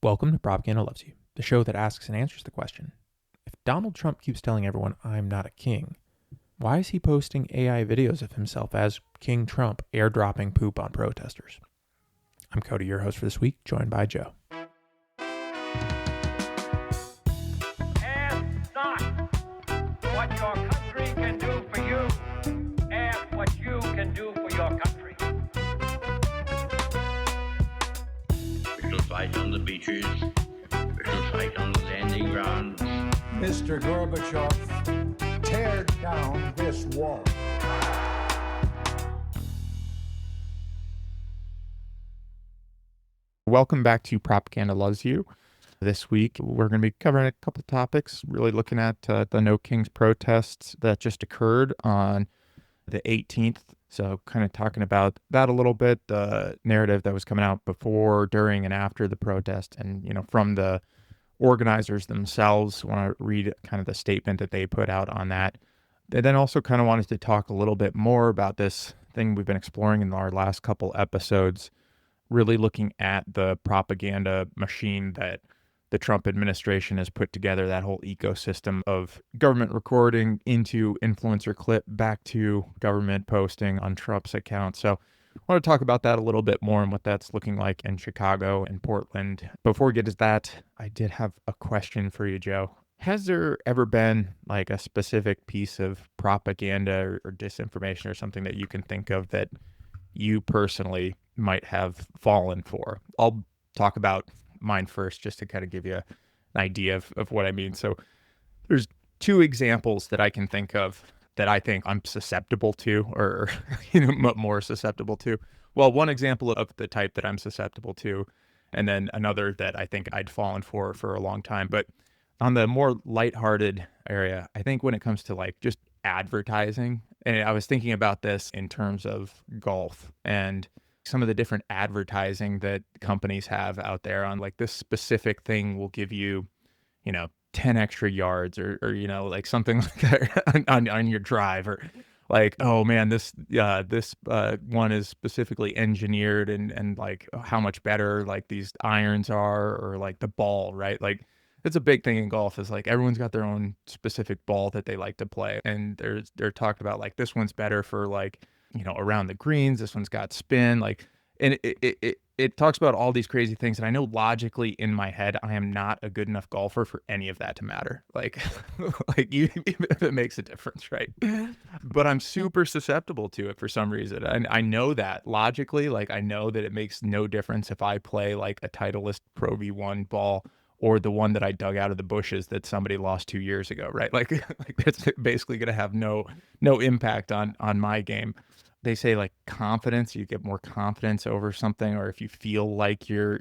Welcome to Propaganda Loves You, the show that asks and answers the question, if Donald Trump keeps telling everyone I'm not a king, why is he posting AI videos of himself as King Trump airdropping poop on protesters? I'm Cody, your host for this week, joined by Joe. Ask not what your country can do for you. Ask what you can do for your country. We shall fight on the beaches. We shall fight on the landing grounds. Mr. Gorbachev, tear down this wall. Welcome back to Propaganda Loves You. This week, we're going to be covering a couple topics, really looking at the No Kings protests that just occurred on the 18th. So kind of talking about that a little bit, the narrative that was coming out before, during, and after the protest. And, from the organizers themselves, want to read kind of the statement that they put out on that. They then also kind of wanted to talk a little bit more about this thing we've been exploring in our last couple episodes, really looking at the propaganda machine that the Trump administration has put together, that whole ecosystem of government recording into influencer clip back to government posting on Trump's account. So I want to talk about that a little bit more and what that's looking like in Chicago and Portland. Before we get to that, I did have a question for you, Joe. Has there ever been like a specific piece of propaganda or disinformation or something that you can think of that you personally might have fallen for? I'll talk about mine first just to kind of give you an idea of what I mean. So there's two examples that I can think of that I think I'm susceptible to or more susceptible to. Well, one example of the type that I'm susceptible to, and then another that I think I'd fallen for a long time. But on the more lighthearted area, I think when it comes to like just advertising, and I was thinking about this in terms of golf and some of the different advertising that companies have out there on like this specific thing will give you, 10 extra yards or like something like that on your drive, or like, oh man, this one is specifically engineered and like how much better like these irons are, or like the ball, right? Like it's a big thing in golf is like everyone's got their own specific ball that they like to play. And they're talking about like this one's better for like, around the greens, this one's got spin, like, and it talks about all these crazy things. And I know logically in my head, I am not a good enough golfer for any of that to matter. Like, even if it makes a difference, right? But I'm super susceptible to it for some reason. And I know that logically, like I know that it makes no difference if I play like a Titleist Pro V1 ball or the one that I dug out of the bushes that somebody lost 2 years ago, right? Like that's basically going to have no impact on my game. They say like confidence, you get more confidence over something, or if you feel like you're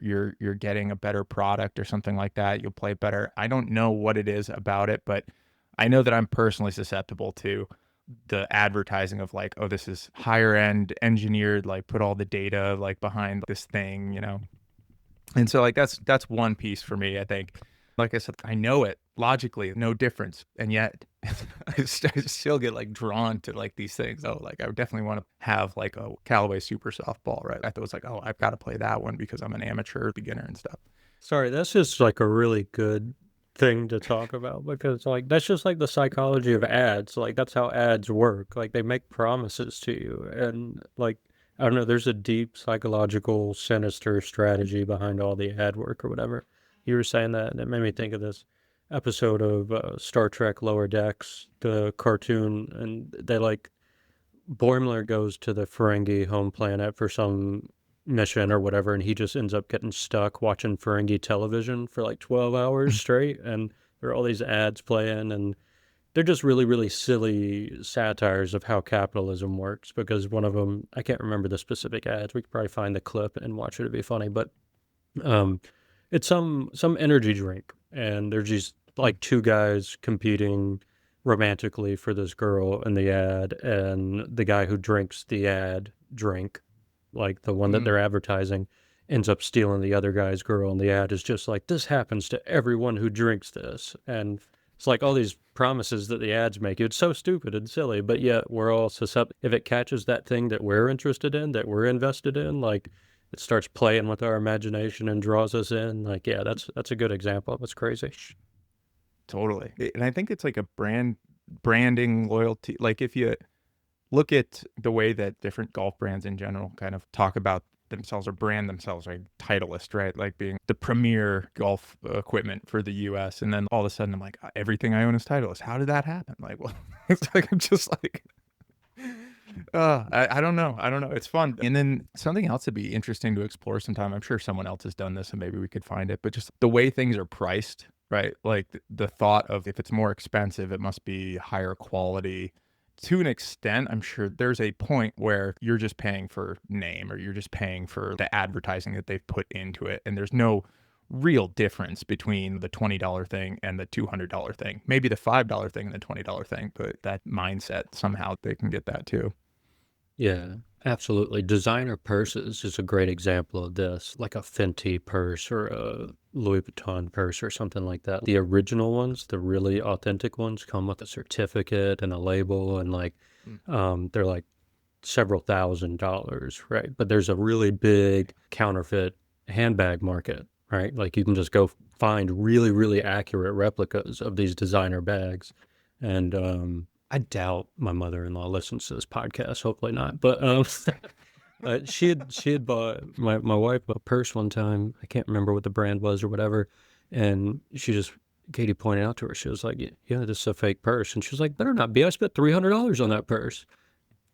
getting a better product or something like that, you'll play better. I don't know what it is about it, but I know that I'm personally susceptible to the advertising of like, oh, this is higher end engineered, like put all the data like behind this thing, And so like that's one piece for me, I think. Like I said, I know it logically, no difference. And yet I still get like drawn to like these things. Oh, like I would definitely want to have like a Callaway Super Softball, right? I thought it was like, oh, I've got to play that one because I'm an amateur beginner and stuff. Sorry, that's just like a really good thing to talk about, because like that's just like the psychology of ads. Like that's how ads work. Like they make promises to you, and like I don't know, there's a deep psychological sinister strategy behind all the ad work or whatever. You were saying that, and it made me think of this episode of Star Trek Lower Decks, the cartoon, and they like Boimler goes to the Ferengi home planet for some mission or whatever, and he just ends up getting stuck watching Ferengi television for like 12 hours straight, and there are all these ads playing, and they're just really, really silly satires of how capitalism works, because one of them, I can't remember the specific ads, we could probably find the clip and watch it, it'd be funny, but it's some energy drink, and there's these like two guys competing romantically for this girl in the ad, and the guy who drinks the ad drink, like the one that they're advertising, ends up stealing the other guy's girl, and the ad is just like, this happens to everyone who drinks this, and it's like all these promises that the ads make you. It's so stupid and silly, but yet we're all susceptible. If it catches that thing that we're interested in, that we're invested in, like it starts playing with our imagination and draws us in. Like, yeah, that's a good example of what's crazy. Totally. And I think it's like a branding loyalty. Like if you look at the way that different golf brands in general kind of talk about themselves or brand themselves, right? Titleist, right? Like being the premier golf equipment for the US. And then all of a sudden I'm like, everything I own is Titleist. How did that happen? Like, well, it's like, I'm just like, I don't know. I don't know. It's fun. And then something else would be interesting to explore sometime. I'm sure someone else has done this and maybe we could find it, but just the way things are priced, right? Like the thought of if it's more expensive, it must be higher quality. To an extent, I'm sure there's a point where you're just paying for name or you're just paying for the advertising that they've put into it. And there's no real difference between the $20 thing and the $200 thing. Maybe the $5 thing and the $20 thing, but that mindset, somehow they can get that too. Yeah, absolutely. Designer purses is a great example of this, like a Fenty purse or a Louis Vuitton purse or something like that. The original ones, the really authentic ones, come with a certificate and a label, and like they're like several $1,000s, right? But there's a really big counterfeit handbag market, right? Like you can just go find really, really accurate replicas of these designer bags. And I doubt my mother-in-law listens to this podcast. Hopefully not. But she had bought my wife a purse one time. I can't remember what the brand was or whatever. And Katie pointed out to her, she was like, yeah, this is a fake purse. And she was like, better not be. I spent $300 on that purse.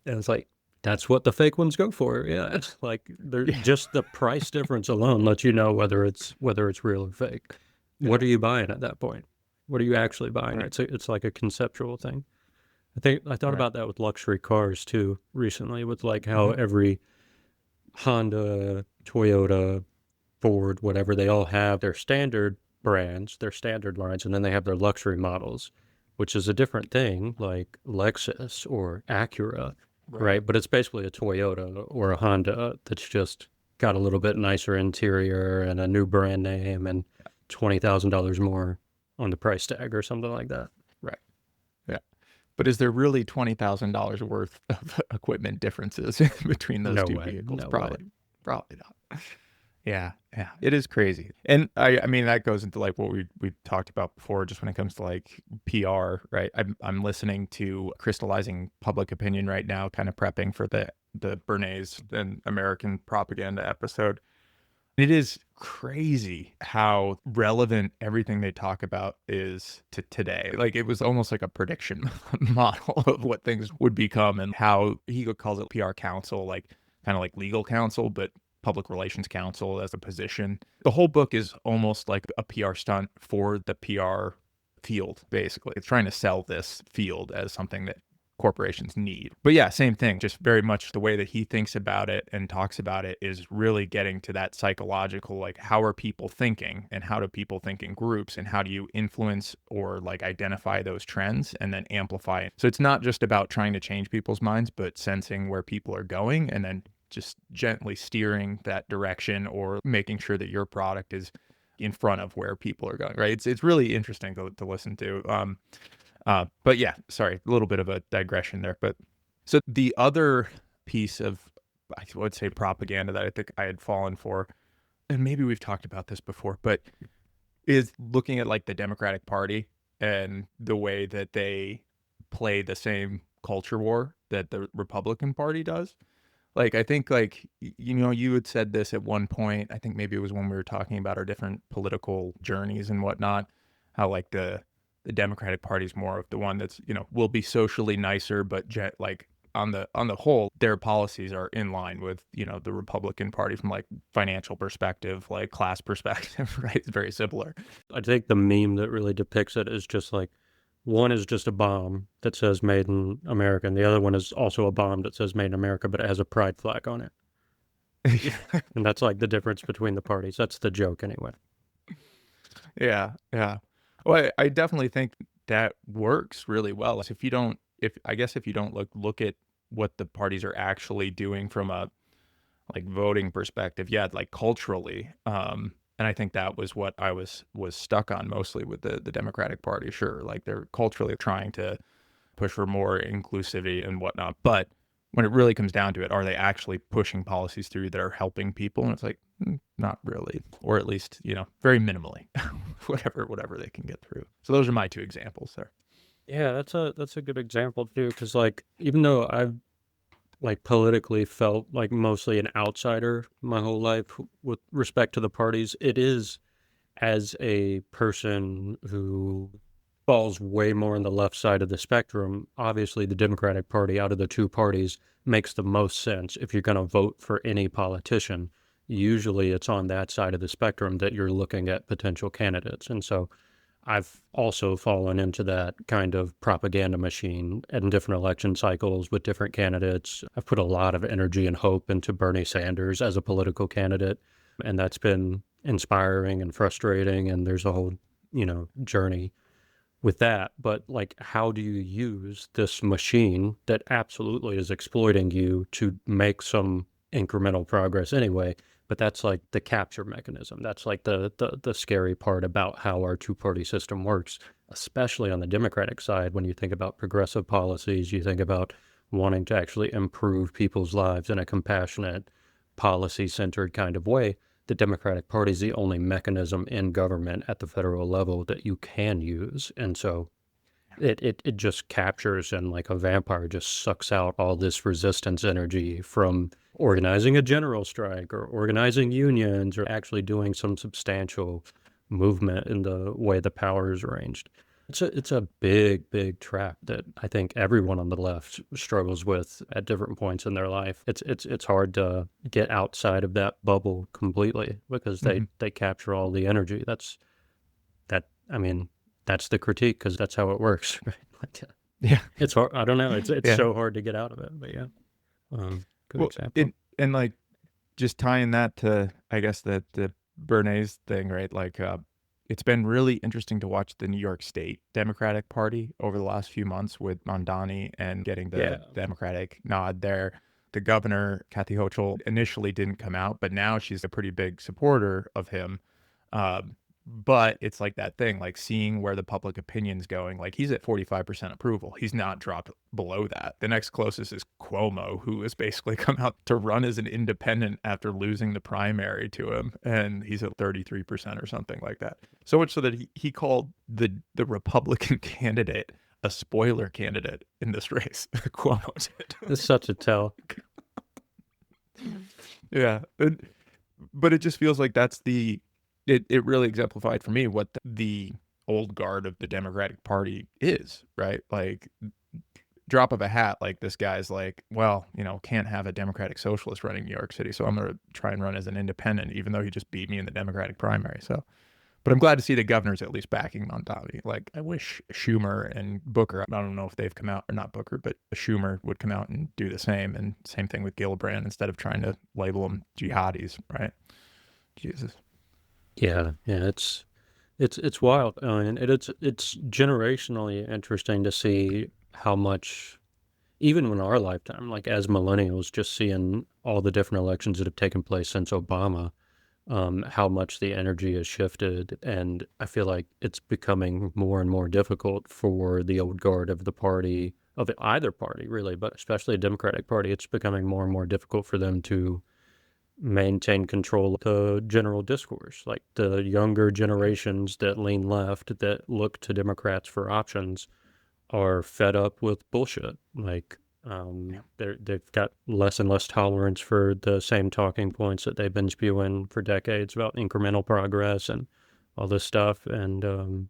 And it's like, that's what the fake ones go for. Yeah, it's like they're just the price difference alone lets you know whether it's real or fake. Yeah. What are you buying at that point? What are you actually buying? Right. It's like a conceptual thing. I thought about that with luxury cars too recently, with like how every Honda, Toyota, Ford, whatever, they all have their standard brands, their standard lines, and then they have their luxury models, which is a different thing, like Lexus or Acura, right? But it's basically a Toyota or a Honda that's just got a little bit nicer interior and a new brand name and $20,000 more on the price tag or something like that. Right. Yeah. But is there really $20,000 worth of equipment differences between those two vehicles? No probably way. Probably not. Yeah, it is crazy. And I mean that goes into like what we talked about before, just when it comes to like PR, right? I'm listening to Crystallizing Public Opinion right now, kind of prepping for the Bernays and American Propaganda episode. It is crazy how relevant everything they talk about is to today. Like it was almost like a prediction model of what things would become, and how he calls it PR counsel, like kind of like legal counsel, but public relations counsel as a position. The whole book is almost like a PR stunt for the PR field, basically. It's trying to sell this field as something that corporations need. But yeah, same thing, just very much the way that he thinks about it and talks about it is really getting to that psychological, like how are people thinking and how do people think in groups and how do you influence or like identify those trends and then amplify it. So it's not just about trying to change people's minds, but sensing where people are going and then just gently steering that direction or making sure that your product is in front of where people are going, right? It's really interesting to listen to. But yeah, sorry, a little bit of a digression there. But so the other piece of, I would say, propaganda that I think I had fallen for, and maybe we've talked about this before, but is looking at like the Democratic Party and the way that they play the same culture war that the Republican Party does. Like, I think, like, you had said this at one point, I think maybe it was when we were talking about our different political journeys and whatnot, how, like, the Democratic Party is more of the one that's, will be socially nicer, but, like, on the whole, their policies are in line with, the Republican Party from, like, financial perspective, like, class perspective, right? It's very similar. I think the meme that really depicts it is just, like, one is just a bomb that says made in America, and the other one is also a bomb that says made in America, but it has a pride flag on it. And that's like the difference between the parties. That's the joke anyway. Yeah. Well, I definitely think that works really well. If you don't look at what the parties are actually doing from a like voting perspective, yeah, like culturally, and I think that was what I was stuck on mostly with the Democratic Party. Sure, like they're culturally trying to push for more inclusivity and whatnot. But when it really comes down to it, are they actually pushing policies through that are helping people? And it's like, not really, or at least, very minimally, whatever they can get through. So those are my two examples there. Yeah, that's a good example too, because like even though I've like politically felt like mostly an outsider my whole life with respect to the parties, it is as a person who falls way more on the left side of the spectrum. Obviously, the Democratic Party out of the two parties makes the most sense if you're going to vote for any politician. Usually, it's on that side of the spectrum that you're looking at potential candidates. And so I've also fallen into that kind of propaganda machine in different election cycles with different candidates. I've put a lot of energy and hope into Bernie Sanders as a political candidate, and that's been inspiring and frustrating. And there's a whole, journey with that. But like, how do you use this machine that absolutely is exploiting you to make some incremental progress anyway? But that's like the capture mechanism. That's like the scary part about how our two-party system works, especially on the Democratic side. When you think about progressive policies, you think about wanting to actually improve people's lives in a compassionate, policy-centered kind of way. The Democratic Party is the only mechanism in government at the federal level that you can use. And so it just captures, and like a vampire just sucks out all this resistance energy from organizing a general strike or organizing unions or actually doing some substantial movement in the way the power is arranged. It's a big trap that I think everyone on the left struggles with at different points in their life. It's hard to get outside of that bubble completely because they capture all the energy. That's the critique, because that's how it works, right? Yeah. It's hard. I don't know. It's Yeah. so hard to get out of it, but yeah. Good example. And like just tying that to, I guess, the Bernays thing, right? Like, it's been really interesting to watch the New York State Democratic Party over the last few months with Mondani and getting the Democratic nod there. The governor, Kathy Hochul, initially didn't come out, but now she's a pretty big supporter of him. But it's like that thing, like seeing where the public opinion's going. Like, he's at 45% approval. He's not dropped below that. The next closest is Cuomo, who has basically come out to run as an independent after losing the primary to him. And he's at 33% or something like that. So much so that he called the Republican candidate a spoiler candidate in this race. Cuomo did. It's such a tell. Yeah. But it just feels like that's it really exemplified for me what the old guard of the Democratic Party is, right? Like, drop of a hat, like, this guy's like, well, can't have a Democratic socialist running New York City, so I'm going to try and run as an independent, even though he just beat me in the Democratic primary. So, but I'm glad to see the governor's at least backing Mondani. Like, I wish Schumer and Booker, I don't know if they've come out, or not Booker, but Schumer would come out and do the same. And same thing with Gillibrand, instead of trying to label them jihadis, right? Jesus. Yeah, it's wild. And it's generationally interesting to see how much, even in our lifetime, like as millennials, just seeing all the different elections that have taken place since Obama, how much the energy has shifted. And I feel like it's becoming more and more difficult for the old guard of the party, of either party really, but especially the Democratic Party. It's becoming more and more difficult for them to maintain control of the general discourse. Like, the younger generations that lean left, that look to Democrats for options, are fed up with bullshit. Like, they've got less and less tolerance for the same talking points that they've been spewing for decades about incremental progress and all this stuff. And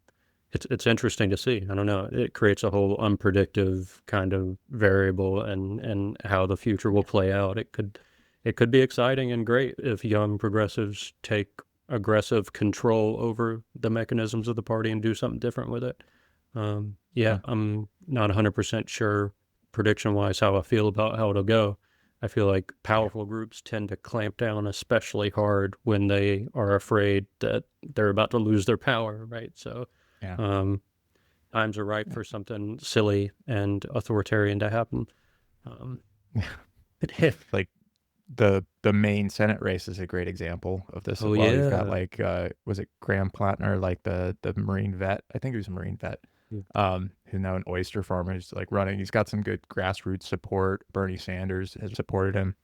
it's interesting to see. I don't know. It creates a whole unpredictable kind of variable and how the future will play out. It could be exciting and great if young progressives take aggressive control over the mechanisms of the party and do something different with it. I'm not 100% sure prediction-wise how I feel about how it'll go. I feel like powerful groups tend to clamp down especially hard when they are afraid that they're about to lose their power, right? So times are ripe for something silly and authoritarian to happen. Like, the Maine Senate race is a great example of this as well. You've got, like, was it Graham Plattner, like the Marine vet? I think he was a Marine vet. who's now an oyster farmer. He's like running. He's got some good grassroots support. Bernie Sanders has supported him,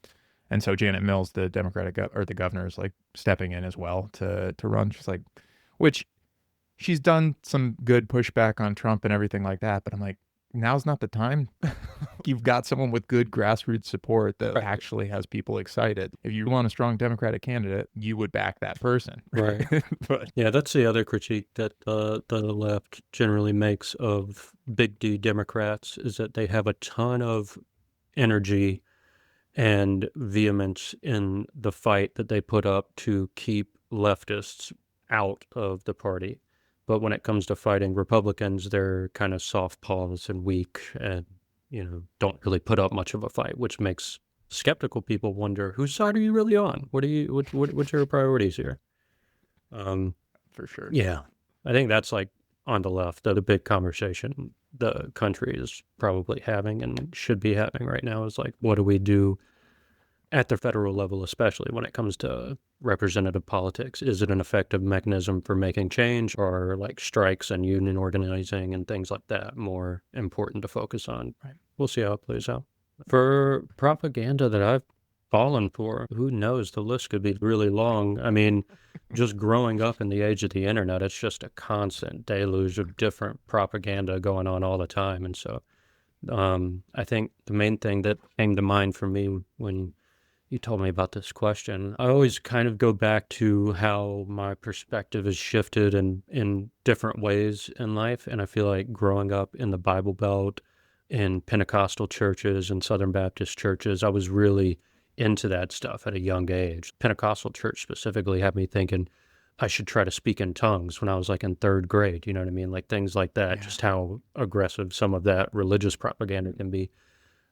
and so Janet Mills, the Democratic or the governor, is like stepping in as well to run. She's like, which she's done some good pushback on Trump and everything like that. But I'm like, now's not the time. You've got someone with good grassroots support that Right. actually has people excited. If you want a strong Democratic candidate, you would back that person. Right. But Yeah, that's the other critique that the left generally makes of big D Democrats is that they have a ton of energy and vehemence in the fight that they put up to keep leftists out of the party. But when it comes to fighting Republicans, they're kind of soft paws and weak and, don't really put up much of a fight, which makes skeptical people wonder, whose side are you really on? What's your priorities here? for sure. Yeah, I think that's like on the left, the big conversation the country is probably having and should be having right now is like, what do we do at the federal level, especially when it comes to representative politics? Is it an effective mechanism for making change, or like strikes and union organizing and things like that more important to focus on? Right. We'll see how it plays out. For propaganda that I've fallen for, who knows? The list could be really long. I mean, just growing up in the age of the internet, it's just a constant deluge of different propaganda going on all the time. And so I think the main thing that came to mind for me when you told me about this question, I always kind of go back to how my perspective has shifted in different ways in life. And I feel like growing up in the Bible Belt, in Pentecostal churches and Southern Baptist churches, I was really into that stuff at a young age. Pentecostal church specifically had me thinking I should try to speak in tongues when I was like in third grade. You know what I mean? Like things like that, Yeah. just how aggressive some of that religious propaganda can be.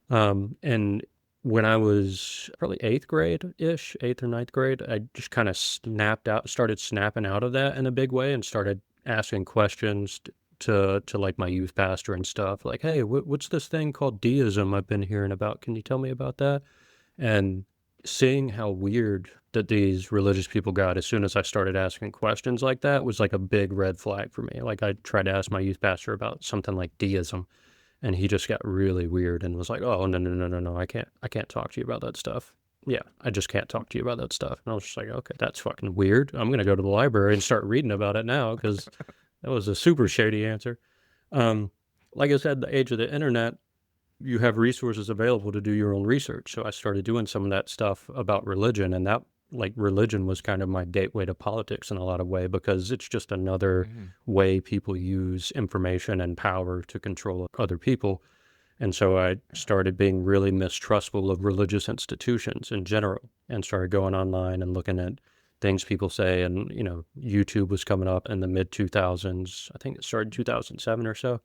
And when I was probably eighth or ninth grade, I just kind of started snapping out of that in a big way and started asking questions to like my youth pastor and stuff. Like, hey, what's this thing called deism I've been hearing about? Can you tell me about that? And seeing how weird that these religious people got as soon as I started asking questions like that was like a big red flag for me. Like I tried to ask my youth pastor about something like deism, and he just got really weird and was like, "Oh, no, I can't talk to you about that stuff. Yeah, I just can't talk to you about that stuff." And I was just like, "Okay, that's fucking weird. I'm gonna go to the library and start reading about it now because that was a super shady answer." Like I said, the age of the internet, you have resources available to do your own research. So I started doing some of that stuff about religion, and that like religion was kind of my gateway to politics in a lot of way, because it's just another way people use information and power to control other people. And so I started being really mistrustful of religious institutions in general and started going online and looking at things people say. And, YouTube was coming up in the mid 2000s. I think it started 2007 or so.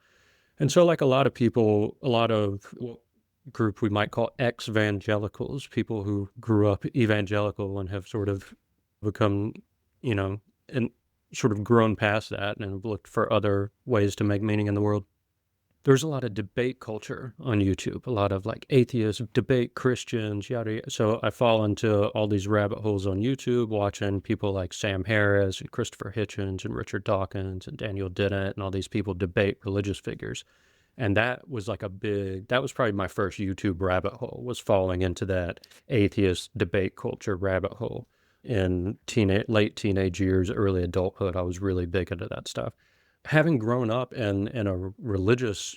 And so like a lot of people, a lot of group we might call ex-evangelicals, people who grew up evangelical and have sort of become, and sort of grown past that and have looked for other ways to make meaning in the world. There's a lot of debate culture on YouTube, a lot of like atheists debate Christians, yada, yada. So I fall into all these rabbit holes on YouTube, watching people like Sam Harris and Christopher Hitchens and Richard Dawkins and Daniel Dennett and all these people debate religious figures. And that was like that was probably my first YouTube rabbit hole, was falling into that atheist debate culture rabbit hole. In late teenage years, early adulthood, I was really big into that stuff. Having grown up in a religious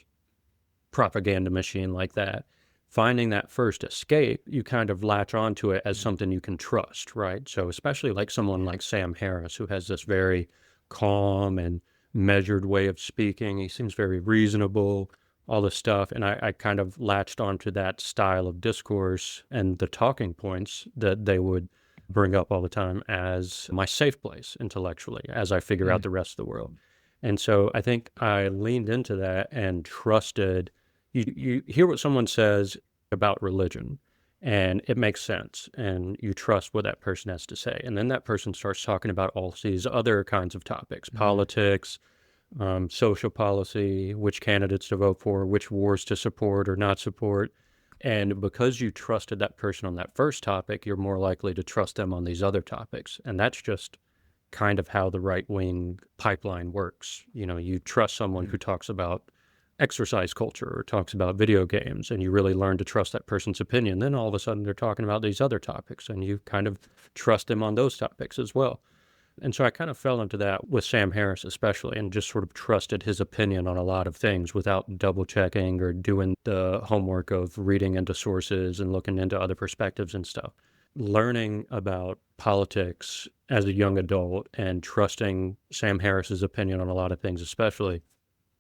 propaganda machine like that, finding that first escape, you kind of latch onto it as something you can trust, right? So especially like someone like Sam Harris, who has this very calm and measured way of speaking. He seems very reasonable, all this stuff. And I kind of latched onto that style of discourse and the talking points that they would bring up all the time as my safe place intellectually, as I figure out the rest of the world. And so I think I leaned into that and trusted. You hear what someone says about religion, and it makes sense, and you trust what that person has to say. And then that person starts talking about all these other kinds of topics, politics, social policy, which candidates to vote for, which wars to support or not support. And because you trusted that person on that first topic, you're more likely to trust them on these other topics. And that's just kind of how the right-wing pipeline works. You trust someone who talks about exercise culture or talks about video games, and you really learn to trust that person's opinion. Then all of a sudden they're talking about these other topics, and you kind of trust them on those topics as well. And so I kind of fell into that with Sam Harris especially, and just sort of trusted his opinion on a lot of things without double checking or doing the homework of reading into sources and looking into other perspectives and stuff. Learning about politics as a young adult and trusting Sam Harris's opinion on a lot of things especially.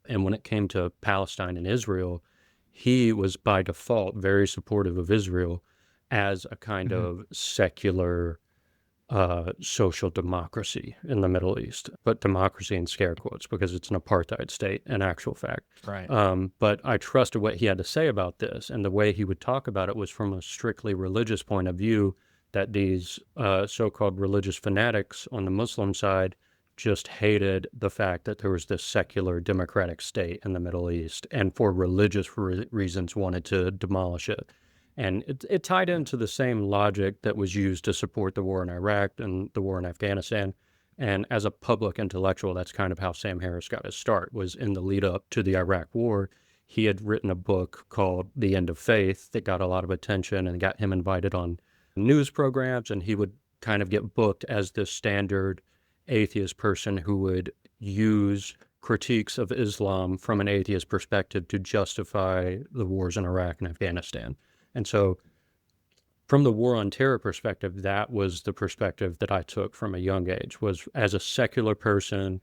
And when it came to Palestine and Israel, he was by default very supportive of Israel as a kind of secular social democracy in the Middle East, but democracy in scare quotes because it's an apartheid state in actual fact. Right. But I trusted what he had to say about this, and the way he would talk about it was from a strictly religious point of view, that these so-called religious fanatics on the Muslim side just hated the fact that there was this secular democratic state in the Middle East, and for religious reasons wanted to demolish it. And it tied into the same logic that was used to support the war in Iraq and the war in Afghanistan. And as a public intellectual, that's kind of how Sam Harris got his start, was in the lead up to the Iraq war. He had written a book called The End of Faith that got a lot of attention and got him invited on news programs. And he would kind of get booked as this standard atheist person who would use critiques of Islam from an atheist perspective to justify the wars in Iraq and Afghanistan. And so from the war on terror perspective, that was the perspective that I took from a young age, was as a secular person,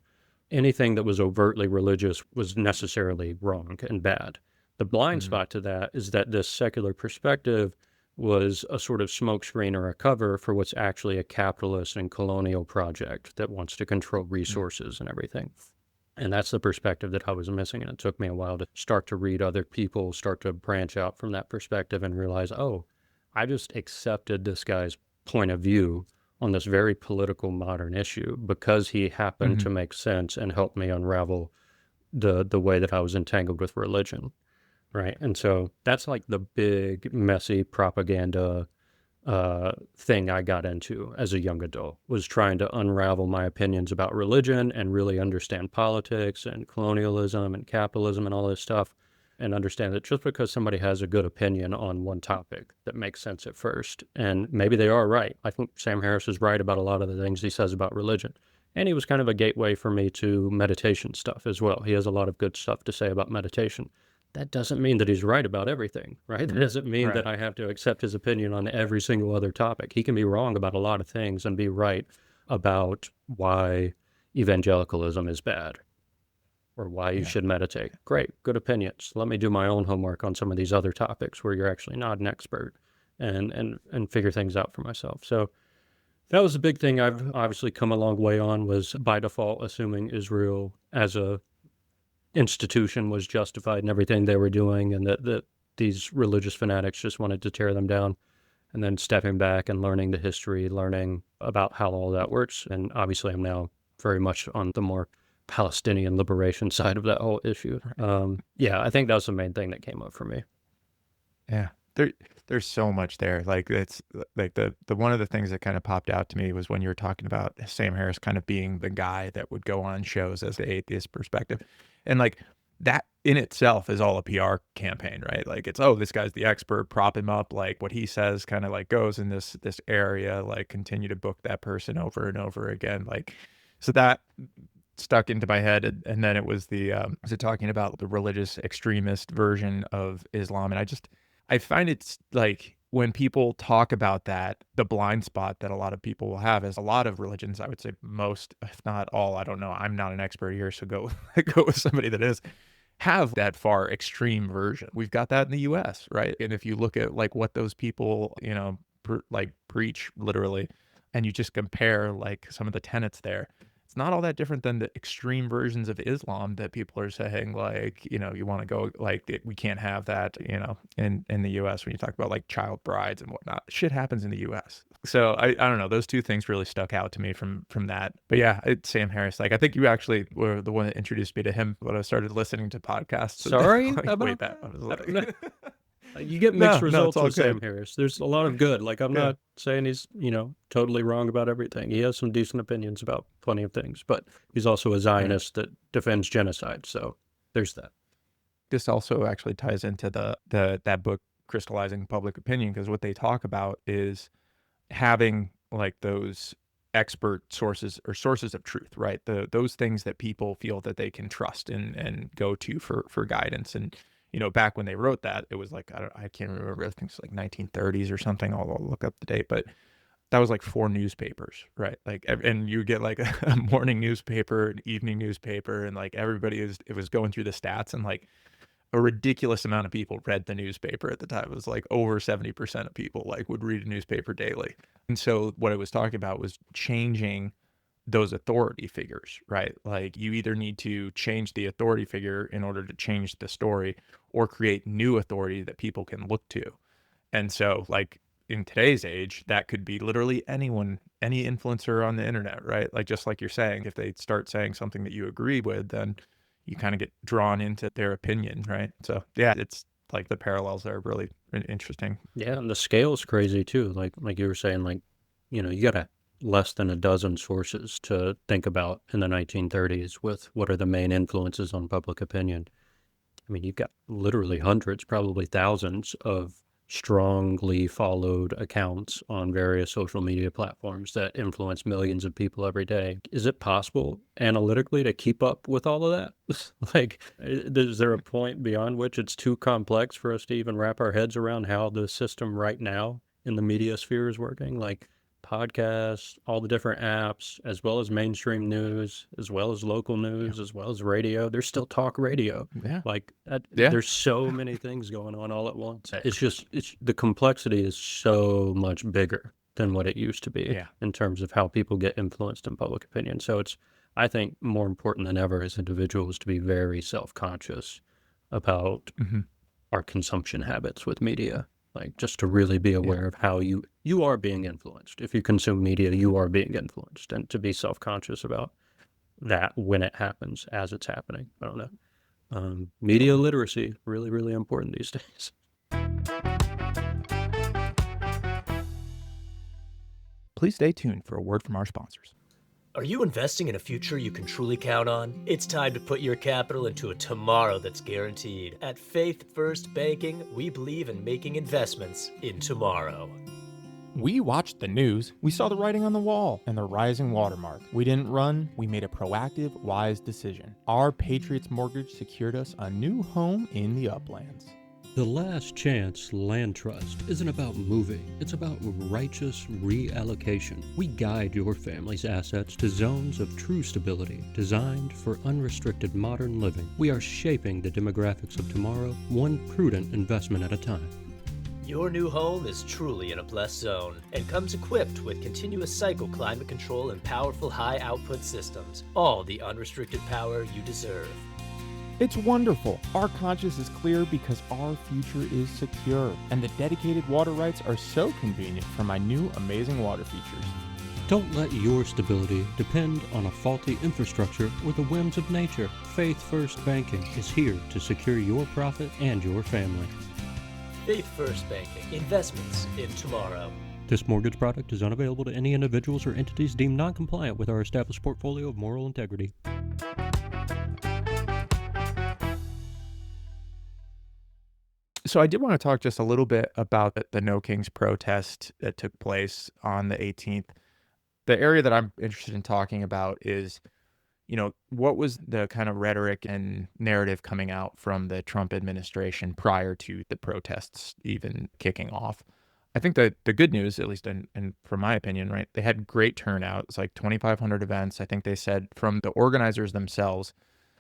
anything that was overtly religious was necessarily wrong and bad. The blind spot to that is that this secular perspective was a sort of smokescreen or a cover for what's actually a capitalist and colonial project that wants to control resources and everything. And that's the perspective that I was missing. And it took me a while to start to read other people, start to branch out from that perspective and realize, oh, I just accepted this guy's point of view on this very political modern issue because he happened to make sense and help me unravel the way that I was entangled with religion. Right. And so that's like the big, messy propaganda thing I got into as a young adult, was trying to unravel my opinions about religion and really understand politics and colonialism and capitalism and all this stuff, and understand that just because somebody has a good opinion on one topic that makes sense at first, and maybe they are right. I think Sam Harris is right about a lot of the things he says about religion. And he was kind of a gateway for me to meditation stuff as well. He has a lot of good stuff to say about meditation. That doesn't mean that he's right about everything, right? That doesn't mean that I have to accept his opinion on every single other topic. He can be wrong about a lot of things and be right about why evangelicalism is bad or why you should meditate. Great, good opinions. Let me do my own homework on some of these other topics where you're actually not an expert and figure things out for myself. So that was a big thing I've obviously come a long way on, was by default assuming Israel as a institution was justified in everything they were doing, and that these religious fanatics just wanted to tear them down, and then stepping back and learning the history, learning about how all that works. And obviously I'm now very much on the more Palestinian liberation side of that whole issue. I think that was the main thing that came up for me. Yeah. There's so much there. Like, it's like the one of the things that kind of popped out to me was when you were talking about Sam Harris kind of being the guy that would go on shows as the atheist perspective. And like that in itself is all a PR campaign, right? Like, it's, oh, this guy's the expert, prop him up, like what he says kind of like goes in this area, like continue to book that person over and over again. Like, so that stuck into my head. And then it was was it talking about the religious extremist version of Islam. And I find it's like, when people talk about that, the blind spot that a lot of people will have is a lot of religions, I would say most, if not all, I don't know, I'm not an expert here, so go with somebody that is, have that far extreme version. We've got that in the US, right? And if you look at like what those people, preach literally, and you just compare like some of the tenets there, it's not all that different than the extreme versions of Islam that people are saying, like, you want to go, like, we can't have that, in the US when you talk about like child brides and whatnot. Shit happens in the US. So I don't know, those two things really stuck out to me from that. But yeah, it's Sam Harris. Like, I think you actually were the one that introduced me to him when I started listening to podcasts. Sorry like, about way back. I was like, You get No, mixed no, it's results all with Sam good. Harris. There's a lot of good. Like, I'm Yeah. not saying he's, totally wrong about everything. He has some decent opinions about plenty of things, but he's also a Zionist that defends genocide. So there's that. This also actually ties into that book, Crystallizing Public Opinion, because what they talk about is having like those expert sources or sources of truth, right? Those things that people feel that they can trust and go to for guidance. And back when they wrote that, it was like I can't remember. I think it's like 1930s or something. I'll look up the date, but that was like 4 newspapers, right? Like, and you get like a morning newspaper, an evening newspaper, and like it was going through the stats, and like a ridiculous amount of people read the newspaper at the time. It was like over 70% of people like would read a newspaper daily. And so what I was talking about was changing those authority figures, right? Like you either need to change the authority figure in order to change the story or create new authority that people can look to. And so like in today's age, that could be literally anyone, any influencer on the internet, right? Like just like you're saying, if they start saying something that you agree with, then you kind of get drawn into their opinion, right? So yeah, it's like the parallels are really interesting. Yeah, and the scale's crazy too. Like you were saying, like, you got less than a dozen sources to think about in the 1930s with what are the main influences on public opinion. I mean, you've got literally hundreds, probably thousands of strongly followed accounts on various social media platforms that influence millions of people every day. Is it possible analytically to keep up with all of that? Like, is there a point beyond which it's too complex for us to even wrap our heads around how the system right now in the media sphere is working? Like, podcasts, all the different apps, as well as mainstream news, as well as local news, as well as radio. There's still talk radio. Yeah. Like Yeah. there's so many things going on all at once. It's the complexity is so much bigger than what it used to be Yeah. in terms of how people get influenced in public opinion. So it's, I think, more important than ever as individuals to be very self-conscious about our consumption habits with media. Like just to really be aware of how you are being influenced. If you consume media, you are being influenced, and to be self-conscious about that when it happens, as it's happening. I don't know. Media literacy, really, really important these days. Please stay tuned for a word from our sponsors. Are you investing in a future you can truly count on? It's time to put your capital into a tomorrow that's guaranteed. At Faith First Banking, we believe in making investments in tomorrow. We watched the news, we saw the writing on the wall and the rising watermark. We didn't run, we made a proactive, wise decision. Our Patriots mortgage secured us a new home in the uplands. The Last Chance Land Trust isn't about moving, it's about righteous reallocation. We guide your family's assets to zones of true stability, designed for unrestricted modern living. We are shaping the demographics of tomorrow, one prudent investment at a time. Your new home is truly in a blessed zone and comes equipped with continuous cycle climate control and powerful high output systems, all the unrestricted power you deserve. It's wonderful. Our conscience is clear because our future is secure, and the dedicated water rights are so convenient for my new amazing water features. Don't let your stability depend on a faulty infrastructure or the whims of nature. Faith First Banking is here to secure your profit and your family. Faith First Banking, investments in tomorrow. This mortgage product is unavailable to any individuals or entities deemed non-compliant with our established portfolio of moral integrity. So I did want to talk just a little bit about the No Kings protest that took place on the 18th. The area that I'm interested in talking about is, what was the kind of rhetoric and narrative coming out from the Trump administration prior to the protests even kicking off? I think that the good news, at least in from my opinion, right, they had great turnout. It's like 2,500 events. I think they said from the organizers themselves,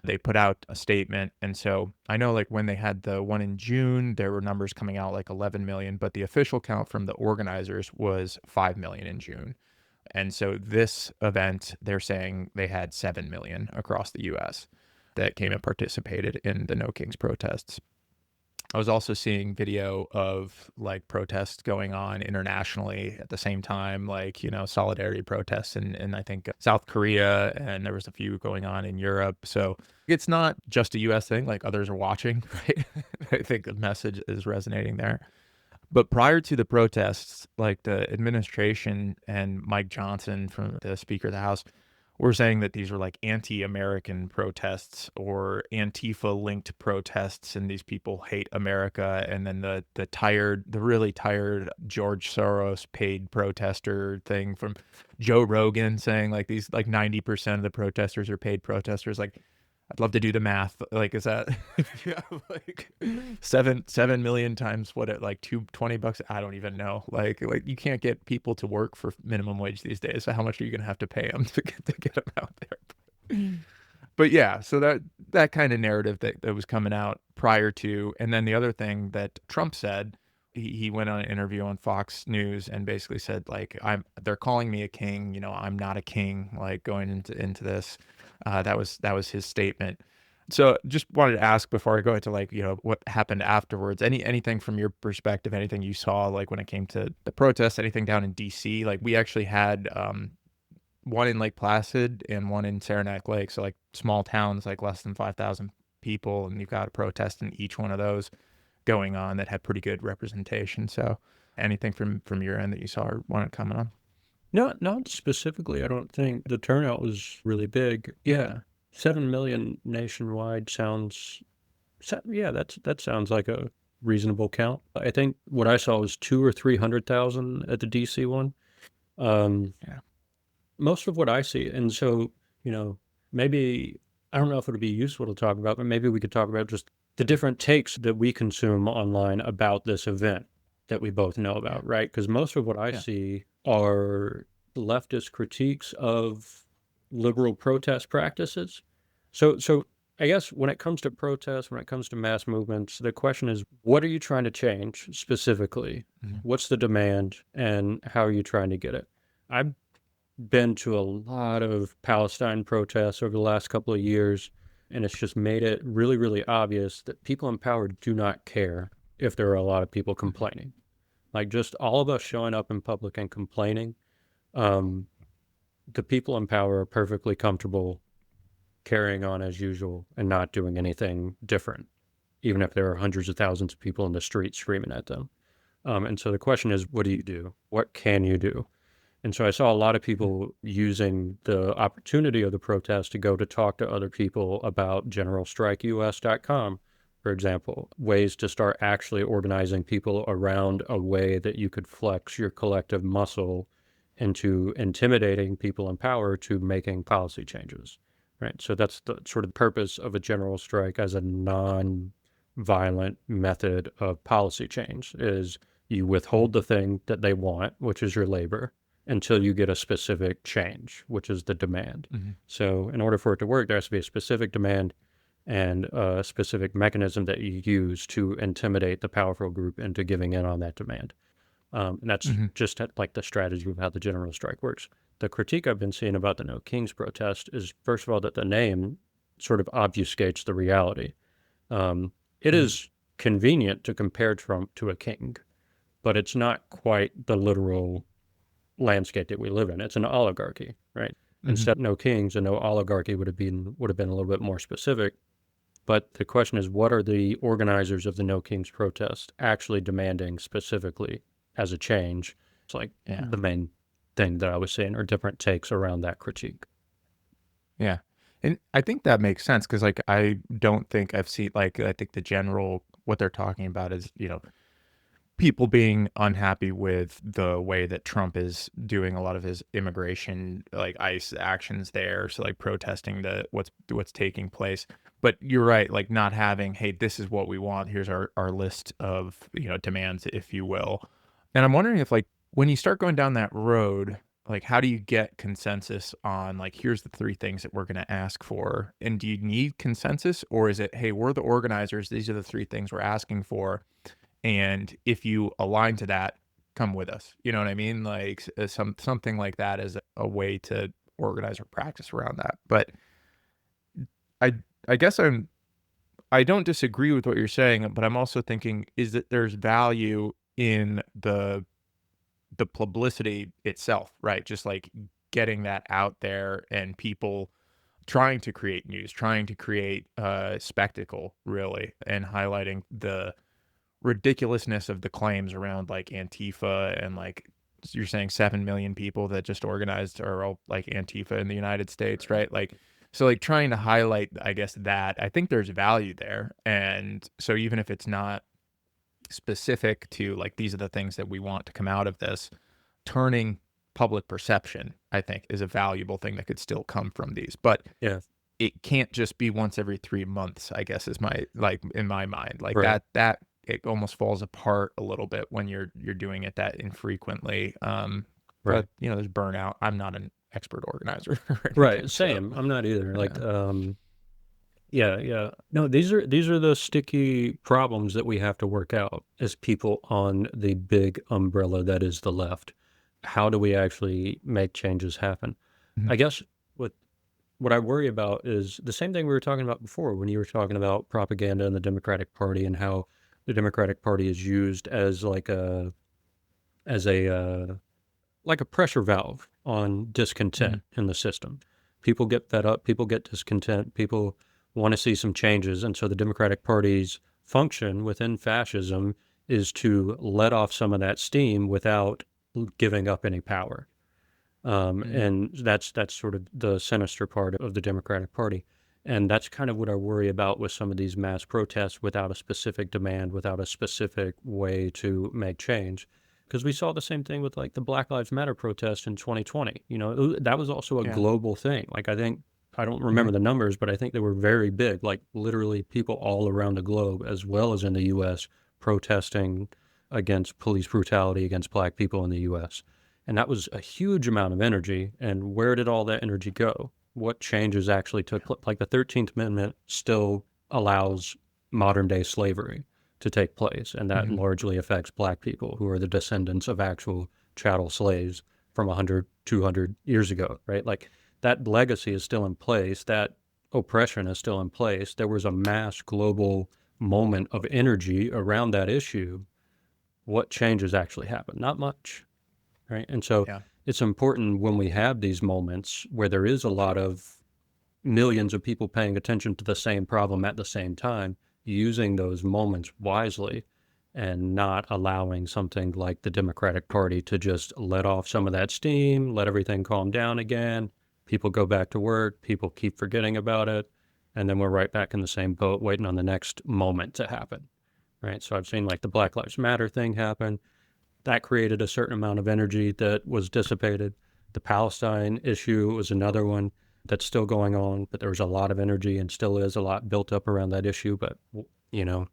they put out a statement. And so I know like when they had the one in June, there were numbers coming out like 11 million, but the official count from the organizers was 5 million in June. And so this event, they're saying they had 7 million across the US that came and participated in the No Kings protests. I was also seeing video of like protests going on internationally at the same time, like, solidarity protests in I think South Korea, and there was a few going on in Europe. So it's not just a US thing, like others are watching, right? I think the message is resonating there. But prior to the protests, like the administration and Mike Johnson from the Speaker of the House were saying that these were like anti-American protests or Antifa-linked protests, and these people hate America. And then the really tired George Soros paid protester thing from Joe Rogan saying like these like 90% of the protesters are paid protesters. Like, I'd love to do the math. Like, is that yeah, like 7 million times what it like $20? I don't even know. Like you can't get people to work for minimum wage these days. So how much are you gonna have to pay them to get them out there? But yeah, so that kind of narrative that was coming out prior to, and then the other thing that Trump said, he went on an interview on Fox News and basically said like they're calling me a king, I'm not a king. Like going into this, that was his statement. So just wanted to ask before I go into like what happened afterwards. Anything from your perspective, anything you saw like when it came to the protests, anything down in D.C. Like we actually had one in Lake Placid and one in Saranac Lake. So like small towns, like less than 5,000 people. And you've got a protest in each one of those going on that had pretty good representation. So anything from your end that you saw or wanted to comment on? Not specifically. I don't think the turnout was really big. Yeah, 7 million nationwide sounds. Yeah, that sounds like a reasonable count. I think what I saw was 200,000 or 300,000 at the DC one. Yeah. Most of what I see, and so maybe I don't know if it'll be useful to talk about, but maybe we could talk about just the different takes that we consume online about this event that we both know about, right? Because most of what I see are leftist critiques of liberal protest practices. So I guess when it comes to protests, when it comes to mass movements, the question is, what are you trying to change specifically? Mm-hmm. What's the demand, and how are you trying to get it? I've been to a lot of Palestine protests over the last couple of years, and it's just made it really, really obvious that people in power do not care if there are a lot of people complaining. Like just all of us showing up in public and complaining, the people in power are perfectly comfortable carrying on as usual and not doing anything different, even if there are hundreds of thousands of people in the street screaming at them. And so the question is, what do you do? What can you do? And so I saw a lot of people using the opportunity of the protest to go to talk to other people about generalstrikeus.com, for example, ways to start actually organizing people around a way that you could flex your collective muscle into intimidating people in power to making policy changes, right? So that's the sort of purpose of a general strike as a non-violent method of policy change is you withhold the thing that they want, which is your labor, until you get a specific change, which is the demand. Mm-hmm. So in order for it to work, there has to be a specific demand and a specific mechanism that you use to intimidate the powerful group into giving in on that demand. And that's just like the strategy of how the general strike works. The critique I've been seeing about the No Kings protest is, first of all, that the name sort of obfuscates the reality. It is convenient to compare Trump to a king, but it's not quite the literal landscape that we live in. It's an oligarchy, right? Instead of no kings and no oligarchy would have been a little bit more specific. But the question is, what are the organizers of the No Kings protest actually demanding specifically as a change? It's like the main thing that I was saying, or different takes around that critique. Yeah. And I think that makes sense because like I don't think I've seen like I think the general what they're talking about is, people being unhappy with the way that Trump is doing a lot of his immigration, like ICE actions there. So like protesting what's taking place. But you're right, like not having, hey, this is what we want. Here's our list of, demands, if you will. And I'm wondering if like when you start going down that road, like how do you get consensus on like, here's the 3 things that we're going to ask for? And do you need consensus, or is it, hey, we're the organizers. These are the 3 things we're asking for. And if you align to that, come with us. You know what I mean? Like something like that is a way to organize or practice around that. But I guess I I don't disagree with what you're saying, but I'm also thinking is that there's value in the publicity itself, right? Just like getting that out there and people trying to create news, trying to create spectacle, really, and highlighting the ridiculousness of the claims around like Antifa and like you're saying 7 million people that just organized are all like Antifa in the United States, right? Like, so like trying to highlight, I guess that I think there's value there. And so even if it's not specific to like these are the things that we want to come out of this, turning public perception, I think, is a valuable thing that could still come from these. But Yeah. it can't just be once every 3 months, I guess is my like in my mind. Like Right. that it almost falls apart a little bit when you're doing it that infrequently. Right. But you know, there's burnout. I'm not an expert organizer or Right. anything, so Same. I'm not either. Like, yeah. yeah, yeah. No, these are the sticky problems that we have to work out as people on the big umbrella that is the left. How do we actually make changes happen? Mhm. I guess what I worry about is the same thing we were talking about before when you were talking about propaganda in the Democratic Party and how the Democratic Party is used as as a like a pressure valve on discontent in the system. People get fed up, people get discontent, people want to see some changes, and so the Democratic Party's function within fascism is to let off some of that steam without giving up any power. And that's sort of the sinister part of the Democratic Party. And that's kind of what I worry about with some of these mass protests without a specific demand, without a specific way to make change. Because we saw the same thing with like the Black Lives Matter protest in 2020. You know, that was also a Yeah. global thing. Like I don't remember the numbers, but I think they were very big. Like literally people all around the globe, as well as in the U.S., protesting against police brutality against Black people in the U.S. And that was a huge amount of energy. And where did all that energy go? What changes actually took place? Like the 13th Amendment still allows modern day slavery to take place. And that largely affects Black people who are the descendants of actual chattel slaves from 100, 200 years ago, right? Like that legacy is still in place. That oppression is still in place. There was a mass global moment of energy around that issue. What changes actually happened? Not much. Right. And so Yeah. it's important when we have these moments where there is a lot of millions of people paying attention to the same problem at the same time, using those moments wisely and not allowing something like the Democratic Party to just let off some of that steam, let everything calm down again. People go back to work, people keep forgetting about it. And then we're right back in the same boat waiting on the next moment to happen. Right. So I've seen like the Black Lives Matter thing happen. That created a certain amount of energy that was dissipated. The Palestine issue was another one that's still going on, but there was a lot of energy and still is a lot built up around that issue. But, you know,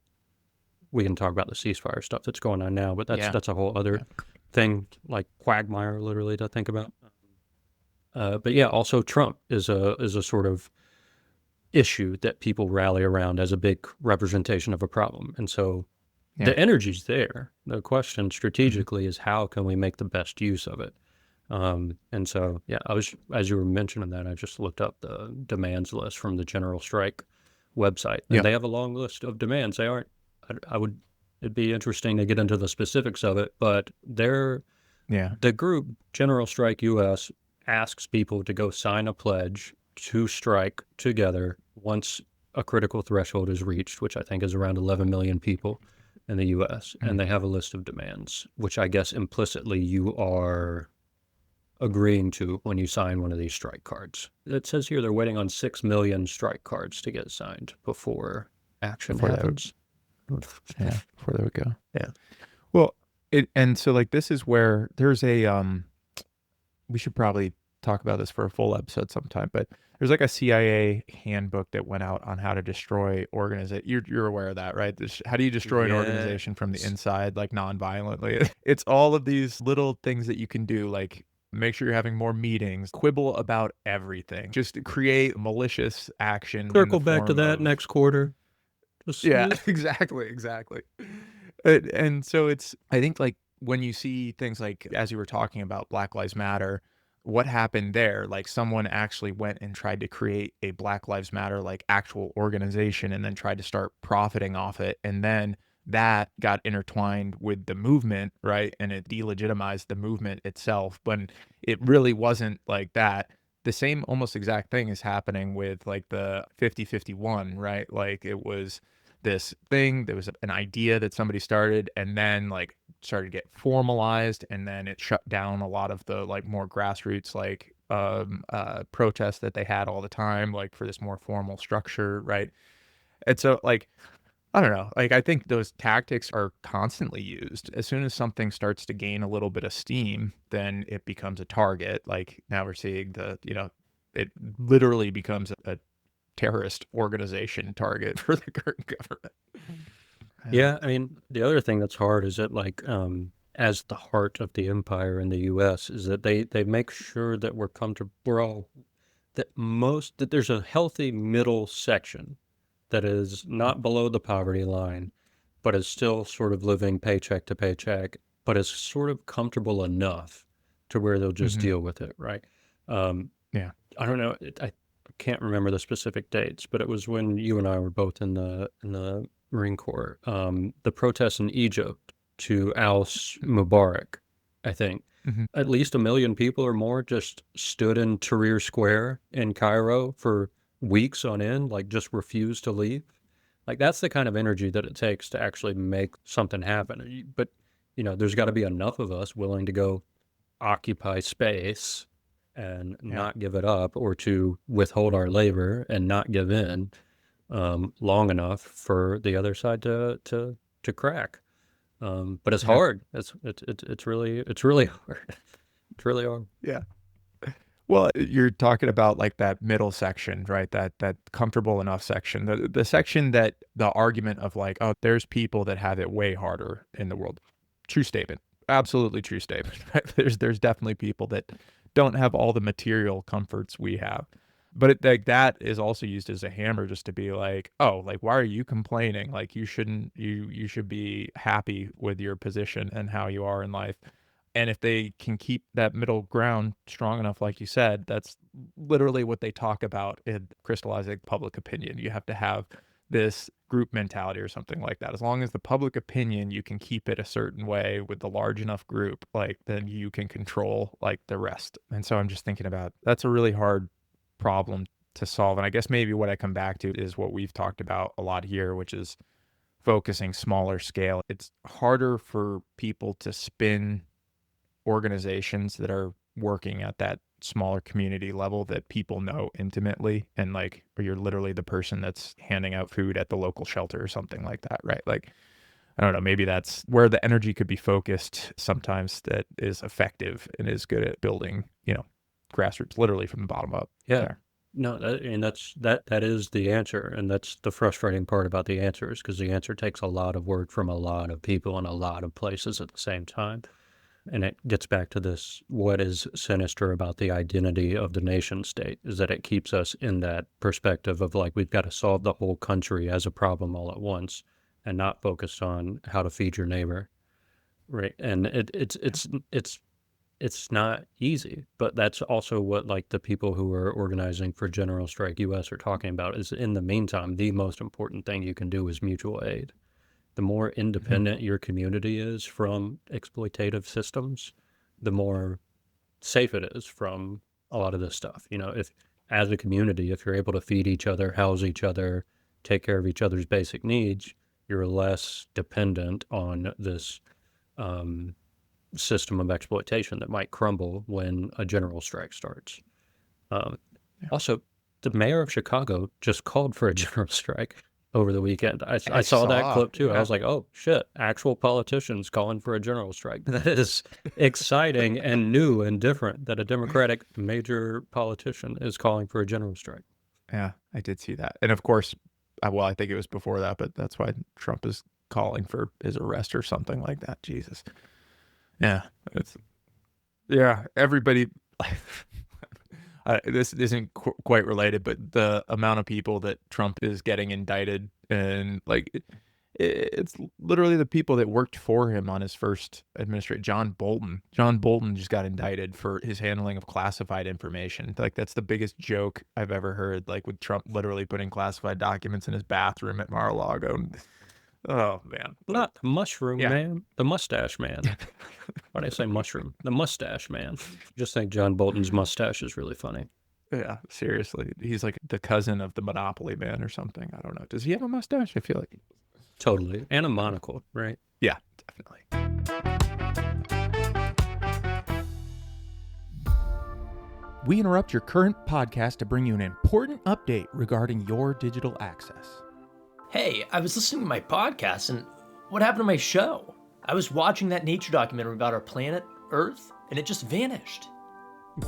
we can talk about the ceasefire stuff that's going on now, but that's a whole other thing, like quagmire, literally, to think about. But yeah, also Trump is a sort of issue that people rally around as a big representation of a problem. And so the energy's there. The question strategically is how can we make the best use of it? And so, yeah, as you were mentioning that, I just looked up the demands list from the General Strike website, and they have a long list of demands. They aren't, it'd be interesting to get into the specifics of it, but the group General Strike US asks people to go sign a pledge to strike together once a critical threshold is reached, which I think is around 11 million people in the U.S., and they have a list of demands, which I guess implicitly you are agreeing to when you sign one of these strike cards. It says here they're waiting on 6 million strike cards to get signed before action happens. Before they would go. Yeah. Well, and so like this is where there's a we should probably talk about this for a full episode sometime, but there's like a CIA handbook that went out on how to destroy organization. You're aware of that, right? How do you destroy an organization from the inside, like non-violently? It's all of these little things that you can do, like make sure you're having more meetings, quibble about everything, just create malicious action. Circle back to that next quarter. Exactly. And so I think like when you see things like, as you were talking about Black Lives Matter, what happened there? Like someone actually went and tried to create a Black Lives Matter like actual organization and then tried to start profiting off it. And then that got intertwined with the movement, right? And it delegitimized the movement itself when it really wasn't like that. The same almost exact thing is happening with like the 50-51, right? Like it was this thing, there was an idea that somebody started and then like started to get formalized, and then it shut down a lot of the like more grassroots like protests that they had all the time, like for this more formal structure, right? And so like I don't know, like I think those tactics are constantly used. As soon as something starts to gain a little bit of steam, then it becomes a target. Like now we're seeing it literally becomes a terrorist organization target for the current government. Yeah. Yeah, I mean, the other thing that's hard is that like as the heart of the empire in the US is that they make sure that we're all that there's a healthy middle section that is not below the poverty line, but is still sort of living paycheck to paycheck, but is sort of comfortable enough to where they'll just Mhm. deal with it, right? Um, Yeah. I don't know. I can't remember the specific dates, but it was when you and I were both in the Marine Corps. The protests in Egypt to oust Mubarak, I think. Mhm. At least 1 million people or more just stood in Tahrir Square in Cairo for weeks on end, like just refused to leave. Like that's the kind of energy that it takes to actually make something happen. But there's got to be enough of us willing to go occupy space and Yeah. not give it up, or to withhold our labor and not give in long enough for the other side to crack. But it's Yeah. hard. It's really hard. It's really hard. Yeah. Well, you're talking about like that middle section, right? That comfortable enough section. The section that the argument of like, oh, there's people that have it way harder in the world. True statement. Absolutely true statement. Right? There's definitely people that don't have all the material comforts we have. But like that is also used as a hammer just to be like, oh, like why are you complaining? Like you shouldn't you should be happy with your position and how you are in life. And if they can keep that middle ground strong enough, like you said, that's literally what they talk about in crystallizing public opinion. You have to have this group mentality or something like that. As long as the public opinion, you can keep it a certain way with the large enough group, like then you can control like the rest. And so I'm just thinking about that's a really hard problem to solve. And I guess maybe what I come back to is what we've talked about a lot here, which is focusing smaller scale. It's harder for people to spin organizations that are working at that smaller community level that people know intimately, and like or you're literally the person that's handing out food at the local shelter or something like that, right? Like I don't know, maybe that's where the energy could be focused sometimes that is effective and is good at building, grassroots literally from the bottom up Yeah. there. No, that is the answer, and that's the frustrating part about the answers, because the answer takes a lot of work from a lot of people in a lot of places at the same time. And it gets back to this, what is sinister about the identity of the nation state is that it keeps us in that perspective of like, we've got to solve the whole country as a problem all at once and not focused on how to feed your neighbor. Right. And it's not easy, but that's also what like the people who are organizing for General Strike US are talking about is, in the meantime, the most important thing you can do is mutual aid. The more Mhm. independent your community is from exploitative systems, the more safe it is from a lot of this stuff. If as a community, if you're able to feed each other, house each other, take care of each other's basic needs, you're less dependent on this um, system of exploitation that might crumble when a general strike starts. Um, Yeah. Also, the mayor of Chicago just called for a general strike over the weekend. I I saw that saw, clip too. I yeah. was like, oh shit, actual politicians calling for a general strike. That is exciting and new and different that a Democratic major politician is calling for a general strike. Yeah, I did see that. And of course, well, I think it was before that, but that's why Trump is calling for his arrest or something like that. Jesus. Yeah, it's yeah. Everybody. This isn't quite related, but the amount of people that Trump is getting indicted and like It's literally the people that worked for him on his first administration. John Bolton. John Bolton just got indicted for his handling of classified information. Like, that's the biggest joke I've ever heard. Like, with Trump literally putting classified documents in his bathroom at Mar-a-Lago. Oh man, Not the mushroom Yeah. man, the mustache man. Why did I say mushroom? The mustache man. Just think John Bolton's mustache is really funny. yeah, seriously, he's like the cousin of the Monopoly man or something. I don't know. Does he have a mustache? I feel like, Totally. And a monocle, right? yeah, definitely. We interrupt your current podcast to bring you an important update regarding your digital access. Hey, I was listening to my podcast, and what happened to my show? I was watching that nature documentary about our planet, Earth, and it just vanished.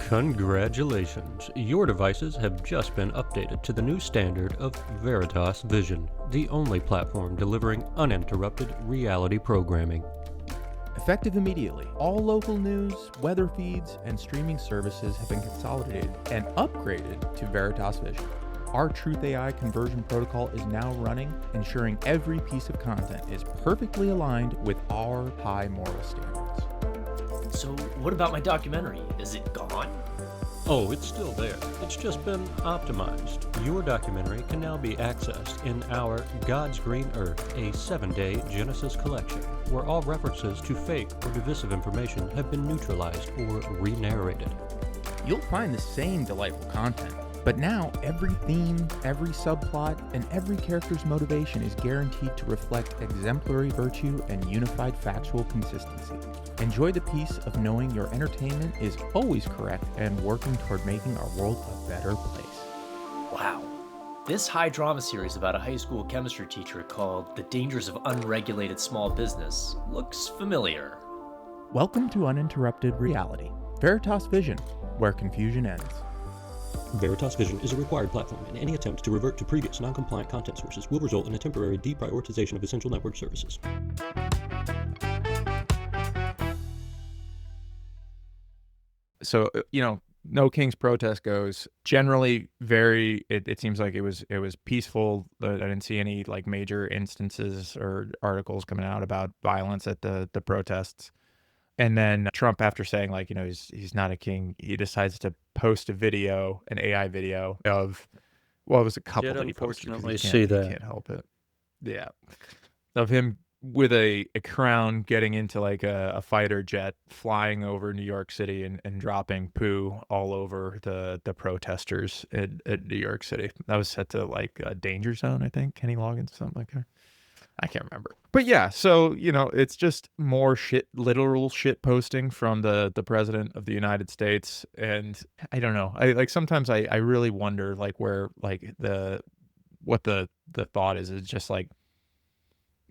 Congratulations. Your devices have just been updated to the new standard of Veritas Vision, the only platform delivering uninterrupted reality programming. Effective immediately, all local news, weather feeds, and streaming services have been consolidated and upgraded to Veritas Vision. Our Truth AI conversion protocol is now running, ensuring every piece of content is perfectly aligned with our high moral standards. So, what about my documentary? Is it gone? Oh, it's still there. It's just been optimized. Your documentary can now be accessed in our God's Green Earth, a 7-day Genesis collection, where all references to fake or divisive information have been neutralized or re-narrated. You'll find the same delightful content, but now every theme, every subplot, and every character's motivation is guaranteed to reflect exemplary virtue and unified factual consistency. Enjoy the peace of knowing your entertainment is always correct and working toward making our world a better place. Wow. This high drama series about a high school chemistry teacher called The Dangers of Unregulated Small Business looks familiar. Welcome to Uninterrupted Reality, Veritas Vision, where confusion ends. Veritas Vision is a required platform, and any attempt to revert to previous non-compliant content sources will result in a temporary deprioritization of essential network services. So, No King's protest goes generally very, it seems like it was peaceful. I didn't see any like major instances or articles coming out about violence at the protests. And then Trump, after saying like, he's not a king, he decides to post a video, an AI video of, well, it was a couple Did that he posted 'cause unfortunately he see that. He can't help it. Yeah. Of him with a crown getting into like a fighter jet, flying over New York City and dropping poo all over the protesters at New York City. That was set to like a danger zone, I think. Kenny Loggins, something like that. I can't remember. But yeah, so, it's just more literal shit posting from the president of the United States. And I don't know. Sometimes I really wonder like where like what the thought is just like,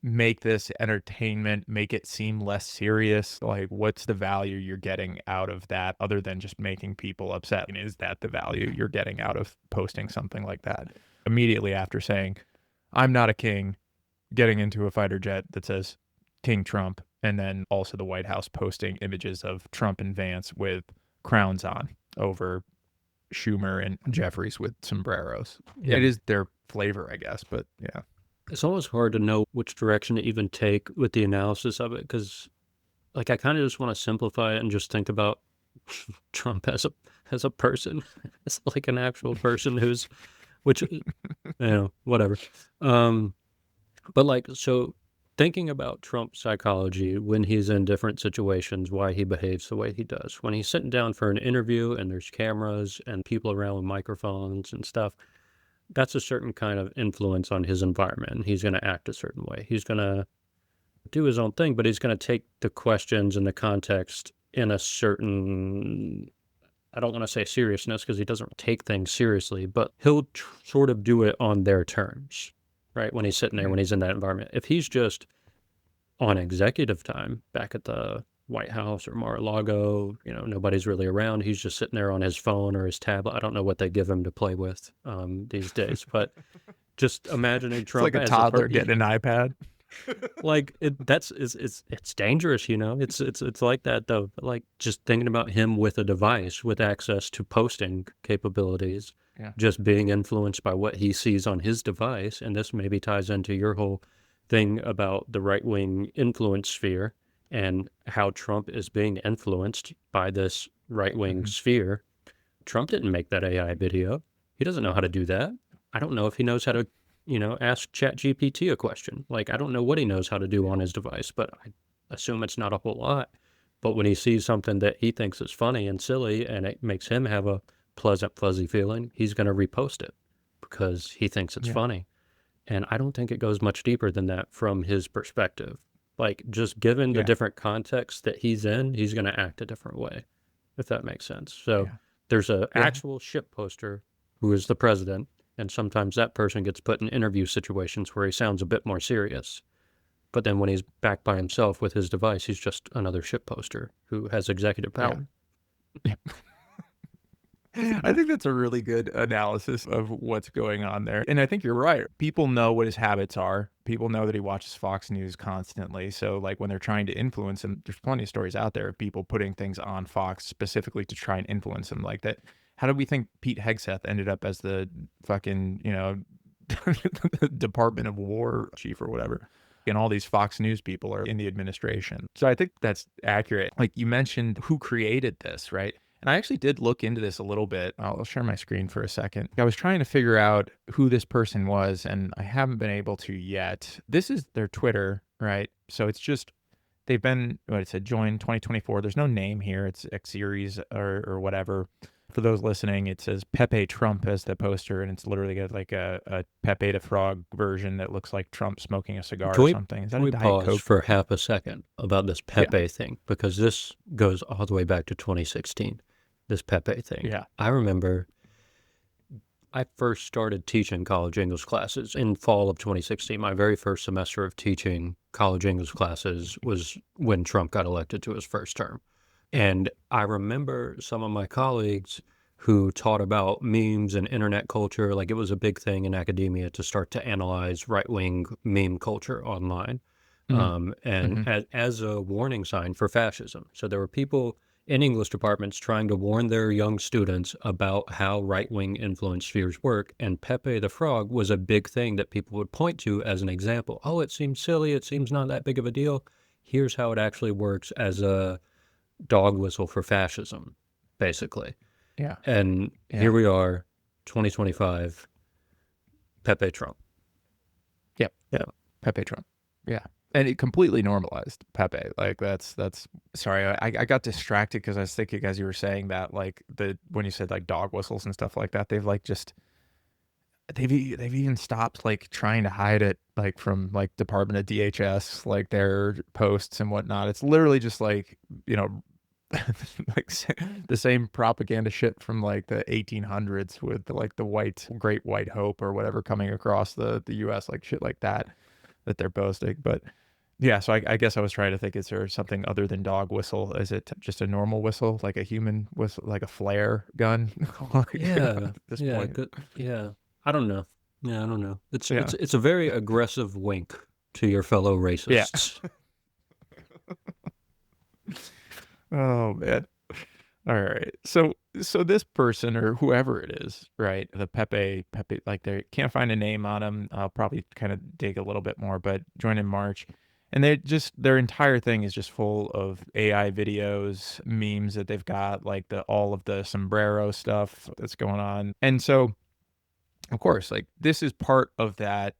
make this entertainment, make it seem less serious. Like, what's the value you're getting out of that other than just making people upset? And is that the value you're getting out of posting something like that? Immediately after saying, I'm not a king, getting into a fighter jet that says King Trump, and then also the White House posting images of Trump and Vance with crowns on over Schumer and Jeffries with sombreros. Yeah. It is their flavor, I guess, but yeah. It's always hard to know which direction to even take with the analysis of it, because like I kind of just want to simplify it and just think about Trump as a person, as like an actual person which whatever. But like, so thinking about Trump's psychology when he's in different situations, why he behaves the way he does. When he's sitting down for an interview and there's cameras and people around with microphones and stuff, that's a certain kind of influence on his environment. And he's going to act a certain way. He's going to do his own thing, but he's going to take the questions and the context in a certain, I don't want to say seriousness because he doesn't take things seriously, but he'll sort of do it on their terms. Right, when he's sitting there, when he's in that environment. If he's just on executive time back at the White House or Mar-a-Lago, nobody's really around. He's just sitting there on his phone or his tablet. I don't know what they give him to play with these days, but just imagining Trump it's like a as toddler getting an iPad. Like it's dangerous, It's like that though. Like just thinking about him with a device with access to posting capabilities. Yeah. Just being influenced by what he sees on his device. And this maybe ties into your whole thing about the right-wing influence sphere and how Trump is being influenced by this right-wing sphere. Trump didn't make that AI video. He doesn't know how to do that. I don't know if he knows how to, ask ChatGPT a question. Like, I don't know what he knows how to do on his device, but I assume it's not a whole lot. But when he sees something that he thinks is funny and silly and it makes him have a pleasant, fuzzy feeling, he's going to repost it because he thinks it's funny. And I don't think it goes much deeper than that from his perspective. Like, just given the different context that he's in, he's going to act a different way, if that makes sense. So there's an actual ship poster who is the president, and sometimes that person gets put in interview situations where he sounds a bit more serious. But then when he's back by himself with his device, he's just another ship poster who has executive power. Yeah. I think that's a really good analysis of what's going on there. And I think you're right. People know what his habits are. People know that he watches Fox News constantly. So, like, when they're trying to influence him, there's plenty of stories out there of people putting things on Fox specifically to try and influence him like that. How do we think Pete Hegseth ended up as the fucking, Department of War chief or whatever? And all these Fox News people are in the administration. So I think that's accurate. Like, you mentioned who created this, right? And I actually did look into this a little bit. I'll share my screen for a second. I was trying to figure out who this person was, and I haven't been able to yet. This is their Twitter, right? So it's just, they've been, what it said, joined 2024. There's no name here. It's X series or whatever. For those listening, it says Pepe Trump as the poster, and it's literally got like a Pepe the Frog version that looks like Trump smoking a cigar or something. Is that Can a we Diet pause Coke? for half a second about this Pepe thing? Because this goes all the way back to 2016, this Pepe thing. Yeah. I remember I first started teaching college English classes in fall of 2016. My very first semester of teaching college English classes was when Trump got elected to his first term. And I remember some of my colleagues who taught about memes and internet culture, like it was a big thing in academia to start to analyze right-wing meme culture online, as a warning sign for fascism. So there were people in English departments trying to warn their young students about how right-wing influence spheres work, and Pepe the Frog was a big thing that people would point to as an example. Oh, it seems silly, it seems not that big of a deal. Here's how it actually works as a dog whistle for fascism, basically. Yeah. And here we are, 2025, Pepe Trump. Yep. Yeah. Pepe Trump. Yeah. And it completely normalized Pepe. Like that's sorry, I got distracted because I was thinking as you were saying that, like, when you said like dog whistles and stuff like that, they've even stopped like trying to hide it, like from like Department of DHS, like their posts and whatnot. It's literally just like, like the same propaganda shit from like the 1800s with like the Great White Hope or whatever coming across the US, like shit like that they're posting. But yeah, so I guess I was trying to think, is there something other than dog whistle? Is it just a normal whistle, like a human whistle, like a flare gun? At this point. I don't know. Yeah, I don't know. It's a very aggressive wink to your fellow racists. Oh man. All right. So this person or whoever it is, right? The Pepe, like they can't find a name on him. I'll probably kind of dig a little bit more, but join in March. And their entire thing is just full of AI videos, memes that they've got, like all of the sombrero stuff that's going on. And so, of course, like this is part of that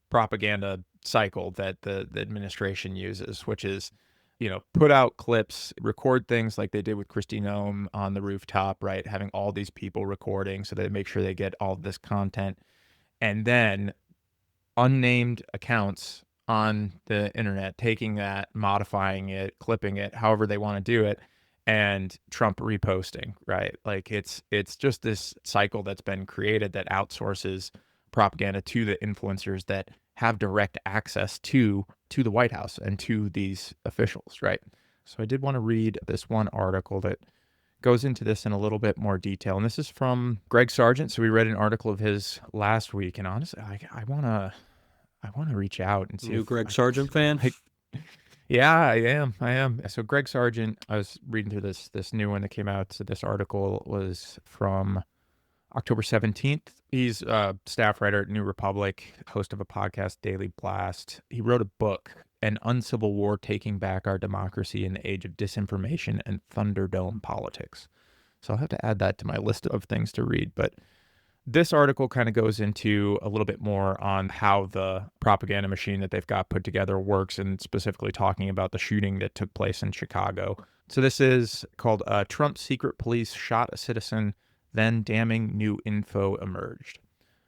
propaganda cycle that the administration uses, which is, put out clips, record things like they did with Christine Ohm on the rooftop, right? Having all these people recording so they make sure they get all this content. And then unnamed accounts on the internet taking that, modifying it, clipping it, however they want to do it, and Trump reposting, right? Like it's just this cycle that's been created that outsources propaganda to the influencers that have direct access to the White House and to these officials, right? So I did want to read this one article that goes into this in a little bit more detail. And this is from Greg Sargent. So we read an article of his last week, and honestly, I want to reach out and see. New Greg Sargent fan? Yeah, I am. So Greg Sargent, I was reading through this new one that came out. So this article was from October 17th, he's a staff writer at New Republic, host of a podcast, Daily Blast. He wrote a book, An Uncivil War Taking Back Our Democracy in the Age of Disinformation and Thunderdome Politics. So I'll have to add that to my list of things to read. But this article kind of goes into a little bit more on how the propaganda machine that they've got put together works, and specifically talking about the shooting that took place in Chicago. So this is called Trump's Secret Police Shot a Citizen, Then Damning New Info Emerged.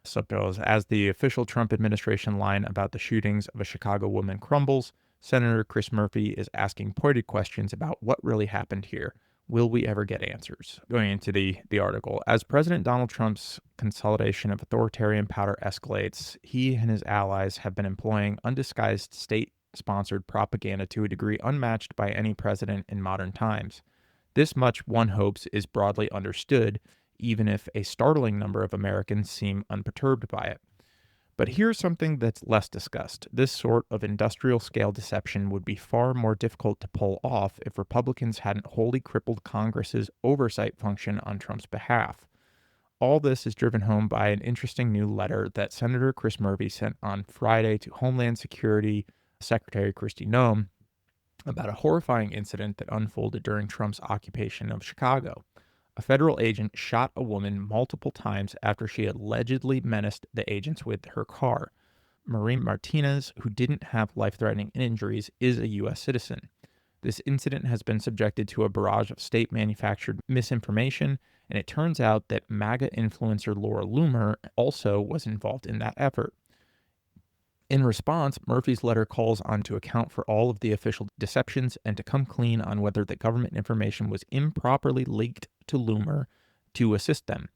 So it goes, as the official Trump administration line about the shootings of a Chicago woman crumbles, Senator Chris Murphy is asking pointed questions about what really happened here. Will we ever get answers? Going into the article, as President Donald Trump's consolidation of authoritarian power escalates, he and his allies have been employing undisguised state-sponsored propaganda to a degree unmatched by any president in modern times. This much, one hopes, is broadly understood, even if a startling number of Americans seem unperturbed by it. But here's something that's less discussed. This sort of industrial-scale deception would be far more difficult to pull off if Republicans hadn't wholly crippled Congress's oversight function on Trump's behalf. All this is driven home by an interesting new letter that Senator Chris Murphy sent on Friday to Homeland Security Secretary Kristi Noem about a horrifying incident that unfolded during Trump's occupation of Chicago. A federal agent shot a woman multiple times after she allegedly menaced the agents with her car. Marie Martinez, who didn't have life-threatening injuries, is a U.S. citizen. This incident has been subjected to a barrage of state-manufactured misinformation, and it turns out that MAGA influencer Laura Loomer also was involved in that effort. In response, Murphy's letter calls on to account for all of the official deceptions and to come clean on whether the government information was improperly leaked to Loomer to assist them.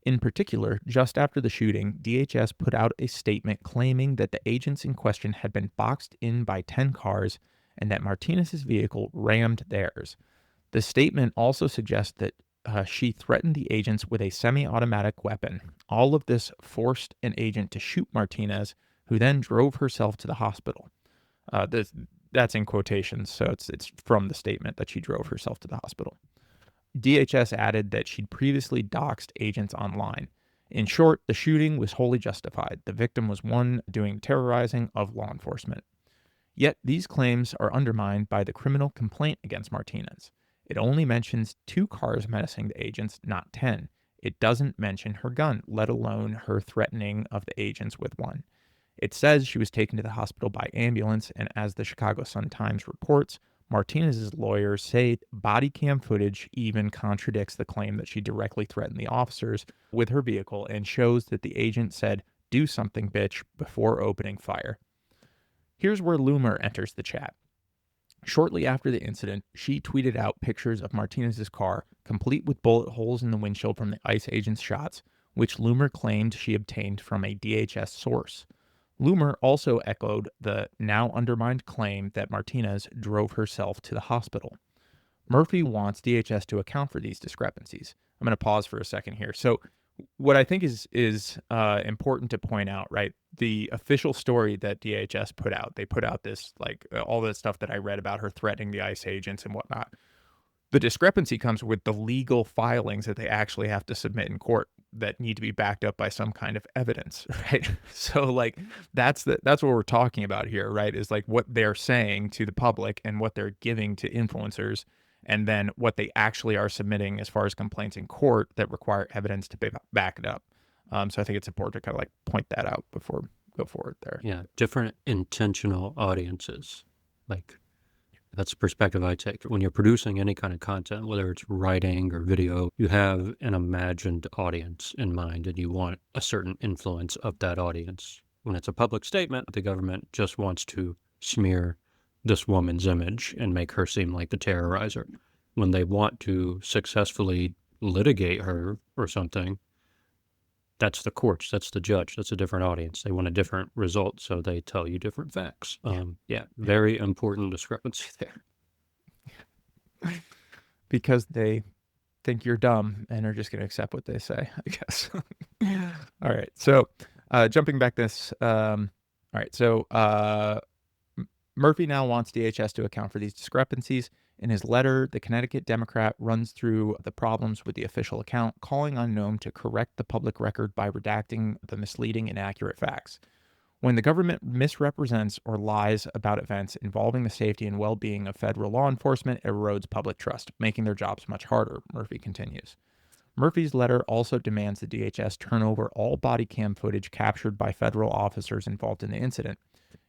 In particular, just after the shooting, DHS put out a statement claiming that the agents in question had been boxed in by 10 cars and that Martinez's vehicle rammed theirs. The statement also suggests that she threatened the agents with a semi-automatic weapon. All of this forced an agent to shoot Martinez, who then drove herself to the hospital. That's in quotations, so it's from the statement that she drove herself to the hospital. DHS added that she'd previously doxed agents online. In short, the shooting was wholly justified. The victim was one doing terrorizing of law enforcement. Yet these claims are undermined by the criminal complaint against Martinez. It only mentions 2 cars menacing the agents, not 10. It doesn't mention her gun, let alone her threatening of the agents with one. It says she was taken to the hospital by ambulance, and as the Chicago Sun-Times reports, Martinez's lawyers say body cam footage even contradicts the claim that she directly threatened the officers with her vehicle and shows that the agent said, "Do something, bitch," before opening fire. Here's where Loomer enters the chat. Shortly after the incident, she tweeted out pictures of Martinez's car, complete with bullet holes in the windshield from the ICE agent's shots, which Loomer claimed she obtained from a DHS source. Loomer also echoed the now undermined claim that Martinez drove herself to the hospital. Murphy wants DHS to account for these discrepancies. I'm going to pause for a second here. So what I think is important to point out, right? The official story that DHS put out, they put out this, like, all the stuff that I read about her threatening the ICE agents and whatnot. The discrepancy comes with the legal filings that they actually have to submit in court that need to be backed up by some kind of evidence, right? So like that's what we're talking about here, right? Is like what they're saying to the public and what they're giving to influencers, and then what they actually are submitting as far as complaints in court that require evidence to back it up. So I think it's important to kind of like point that out before we go forward there. Yeah, different intentional audiences. Like, that's the perspective I take. When you're producing any kind of content, whether it's writing or video, you have an imagined audience in mind and you want a certain influence of that audience. When it's a public statement, the government just wants to smear this woman's image and make her seem like the terrorizer. When they want to successfully litigate her or something, that's the courts, that's the judge, that's a different audience. They want a different result, so they tell you different facts. Very important discrepancy there. Because they think you're dumb and are just going to accept what they say, I guess. All right. So jumping back this. All right. So Murphy now wants DHS to account for these discrepancies. In his letter, the Connecticut Democrat runs through the problems with the official account, calling on Noam to correct the public record by redacting the misleading, inaccurate facts. When the government misrepresents or lies about events involving the safety and well-being of federal law enforcement, it erodes public trust, making their jobs much harder, Murphy continues. Murphy's letter also demands the DHS turn over all body cam footage captured by federal officers involved in the incident.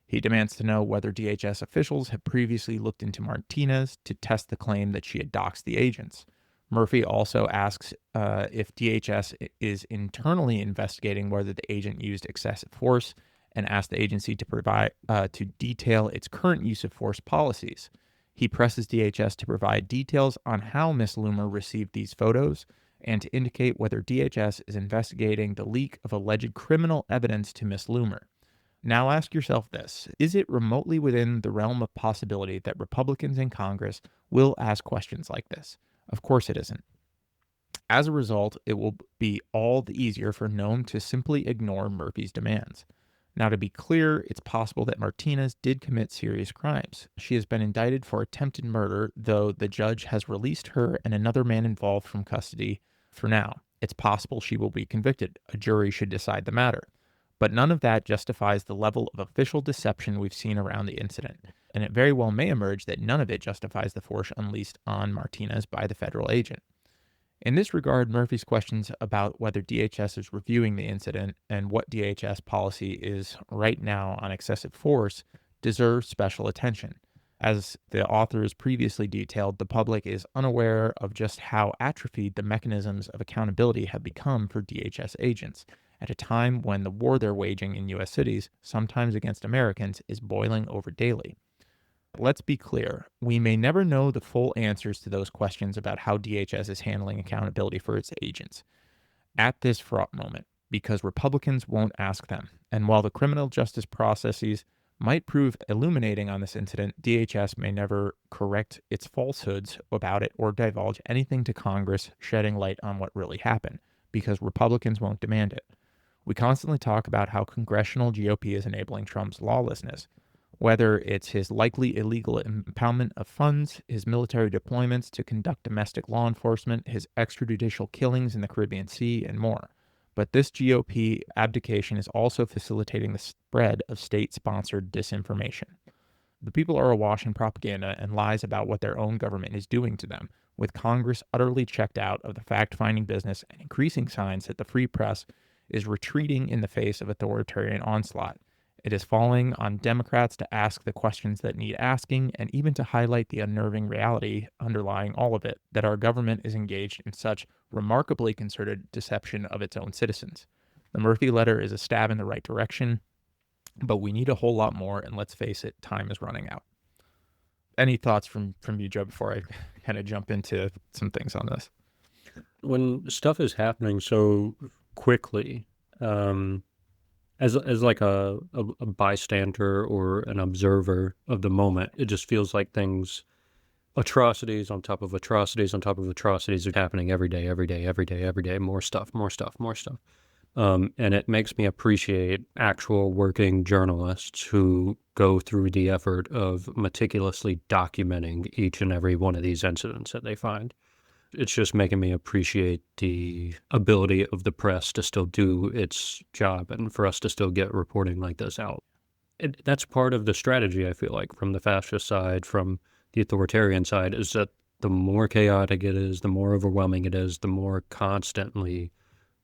He demands to know whether DHS officials have previously looked into Martinez to test the claim that she had doxed the agents. Murphy also asks if DHS is internally investigating whether the agent used excessive force, and asks the agency to provide to detail its current use of force policies. He presses DHS to provide details on how Ms. Loomer received these photos and to indicate whether DHS is investigating the leak of alleged criminal evidence to Ms. Loomer. Now ask yourself this: is it remotely within the realm of possibility that Republicans in Congress will ask questions like this? Of course it isn't. As a result, it will be all the easier for Noam to simply ignore Murphy's demands. Now, to be clear, it's possible that Martinez did commit serious crimes. She has been indicted for attempted murder, though the judge has released her and another man involved from custody for now. It's possible she will be convicted. A jury should decide the matter. But none of that justifies the level of official deception we've seen around the incident. And it very well may emerge that none of it justifies the force unleashed on Martinez by the federal agent. In this regard, Murphy's questions about whether DHS is reviewing the incident and what DHS policy is right now on excessive force deserve special attention. As the author has previously detailed, the public is unaware of just how atrophied the mechanisms of accountability have become for DHS agents at a time when the war they're waging in U.S. cities, sometimes against Americans, is boiling over daily. Let's be clear, we may never know the full answers to those questions about how DHS is handling accountability for its agents at this fraught moment, because Republicans won't ask them. And while the criminal justice processes might prove illuminating on this incident, DHS may never correct its falsehoods about it or divulge anything to Congress shedding light on what really happened, because Republicans won't demand it. We constantly talk about how congressional GOP is enabling Trump's lawlessness. Whether it's his likely illegal impoundment of funds, his military deployments to conduct domestic law enforcement, his extrajudicial killings in the Caribbean Sea, and more. But this GOP abdication is also facilitating the spread of state-sponsored disinformation. The people are awash in propaganda and lies about what their own government is doing to them, with Congress utterly checked out of the fact-finding business and increasing signs that the free press is retreating in the face of authoritarian onslaught. It is falling on Democrats to ask the questions that need asking and even to highlight the unnerving reality underlying all of it, that our government is engaged in such remarkably concerted deception of its own citizens. The Murphy letter is a stab in the right direction, but we need a whole lot more, and let's face it, time is running out. Any thoughts from you, Joe, before I kind of jump into some things on this? When stuff is happening so quickly, as like a bystander or an observer of the moment, it just feels like atrocities on top of atrocities on top of atrocities are happening every day, more stuff. And it makes me appreciate actual working journalists who go through the effort of meticulously documenting each and every one of these incidents that they find. It's just making me appreciate the ability of the press to still do its job and for us to still get reporting like this out. That's part of the strategy, I feel like, from the fascist side, from the authoritarian side, is that the more chaotic it is, the more overwhelming it is, the more constantly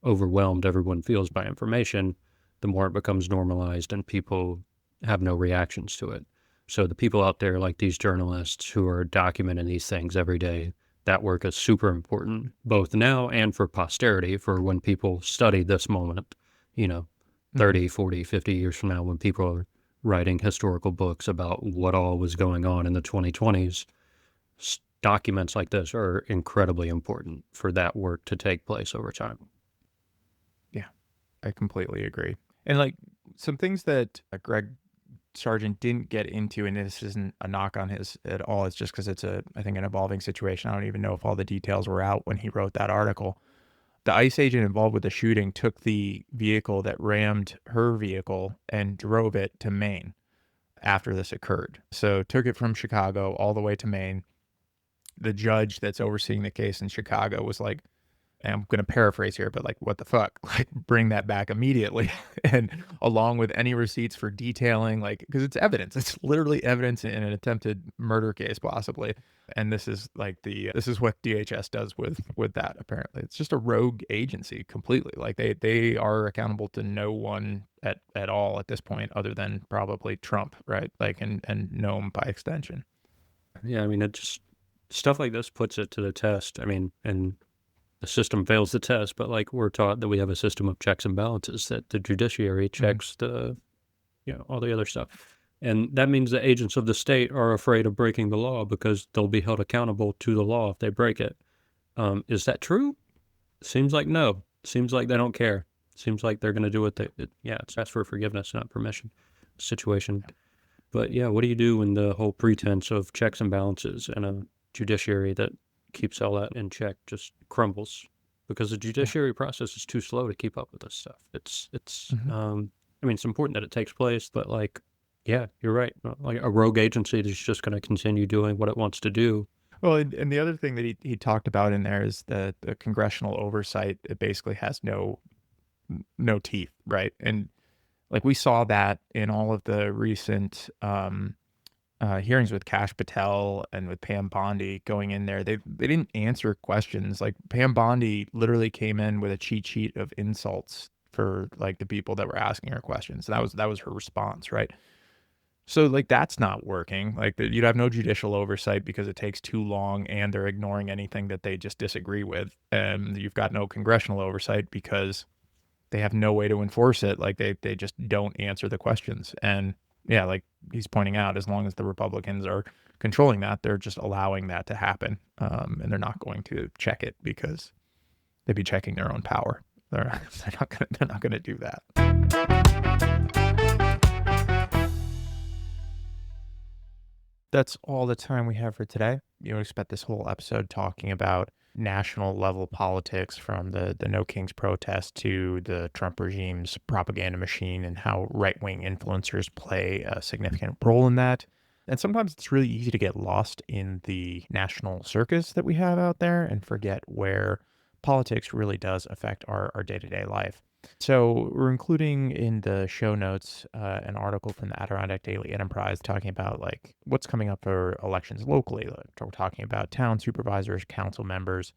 overwhelmed everyone feels by information, the more it becomes normalized and people have no reactions to it. So the people out there like these journalists who are documenting these things every day, that work is super important, both now and for posterity, for when people study this moment, 30, 40, 50 years from now, when people are writing historical books about what all was going on in the 2020s. Documents like this are incredibly important for that work to take place over time. Yeah, I completely agree. And like some things that Greg Sargent didn't get into, and this isn't a knock on his at all, it's just because it's I think an evolving situation. I don't even know if all the details were out when he wrote that article. The ICE agent involved with the shooting took the vehicle that rammed her vehicle and drove it to Maine after this occurred. So took it from Chicago all the way to Maine, the judge that's overseeing the case in Chicago was like, and I'm going to paraphrase here, but like, what the fuck? Like, bring that back immediately. And along with any receipts for detailing, like, because it's evidence. It's literally evidence in an attempted murder case, possibly. And this is like this is what DHS does with that, apparently. It's just a rogue agency completely. Like, they are accountable to no one at all at this point, other than probably Trump, right? Like, and Noam by extension. Yeah, I mean, it just, stuff like this puts it to the test. I mean, and the system fails the test, but like we're taught that we have a system of checks and balances, that the judiciary checks the, all the other stuff. And that means the agents of the state are afraid of breaking the law because they'll be held accountable to the law if they break it. Is that true? Seems like no. Seems like they don't care. Seems like they're going to do what it's ask for forgiveness, not permission situation. But yeah, what do you do when the whole pretense of checks and balances and a judiciary that keeps all that in check just crumbles? Because the judiciary process is too slow to keep up with this stuff. It's I mean, it's important that it takes place, but like, yeah, you're right. Like a rogue agency that's just going to continue doing what it wants to do. Well, and the other thing that he talked about in there is the congressional oversight. It basically has no teeth, right? And like, we saw that in all of the recent hearings with Kash Patel and with Pam Bondi going in there. They didn't answer questions. Like, Pam Bondi literally came in with a cheat sheet of insults for like the people that were asking her questions. That was her response, right? So like, that's not working. Like, you'd have no judicial oversight because it takes too long and they're ignoring anything that they just disagree with. And you've got no congressional oversight because they have no way to enforce it. Like, they just don't answer the questions. And yeah, like he's pointing out, as long as the Republicans are controlling that, they're just allowing that to happen. And they're not going to check it because they'd be checking their own power. They're not gonna do that. That's all the time we have for today. You would expect this whole episode talking about national level politics, from the No Kings protest to the Trump regime's propaganda machine, and how right-wing influencers play a significant role in that. And sometimes it's really easy to get lost in the national circus that we have out there and forget where politics really does affect our day-to-day life. So we're including in the show notes an article from the Adirondack Daily Enterprise talking about like what's coming up for elections locally. We're talking about town supervisors, council members,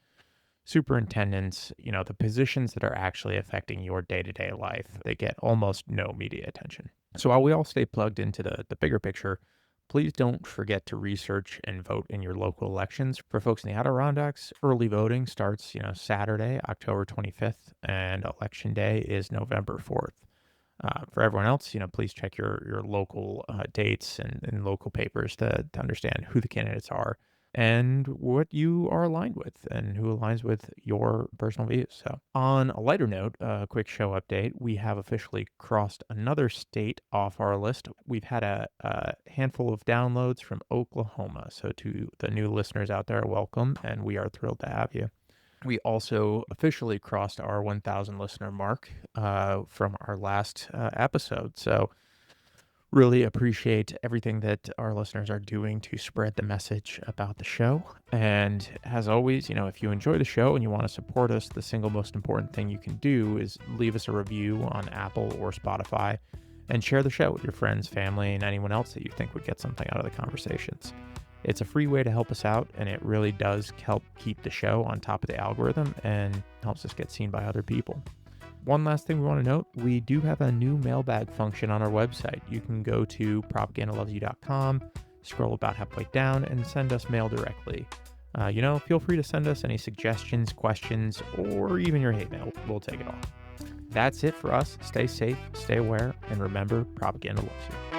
superintendents, the positions that are actually affecting your day-to-day life. They get almost no media attention. So while we all stay plugged into the bigger picture, please don't forget to research and vote in your local elections. For folks in the Adirondacks, early voting starts, Saturday, October 25th, and election day is November 4th. For everyone else, please check your local dates and local papers to understand who the candidates are and what you are aligned with and who aligns with your personal views. So on a lighter note, a quick show update. We have officially crossed another state off our list. We've had a handful of downloads from Oklahoma. So to the new listeners out there, welcome, and we are thrilled to have you. We also officially crossed our 1,000 listener mark from our last episode. So really appreciate everything that our listeners are doing to spread the message about the show. And as always, if you enjoy the show and you want to support us, the single most important thing you can do is leave us a review on Apple or Spotify and share the show with your friends, family, and anyone else that you think would get something out of the conversations. It's a free way to help us out, and it really does help keep the show on top of the algorithm and helps us get seen by other people. One last thing we want to note, we do have a new mailbag function on our website. You can go to propagandalovesyou.com, scroll about halfway down, and send us mail directly. Feel free to send us any suggestions, questions, or even your hate mail. We'll take it all. That's it for us. Stay safe, stay aware, and remember, propaganda loves you.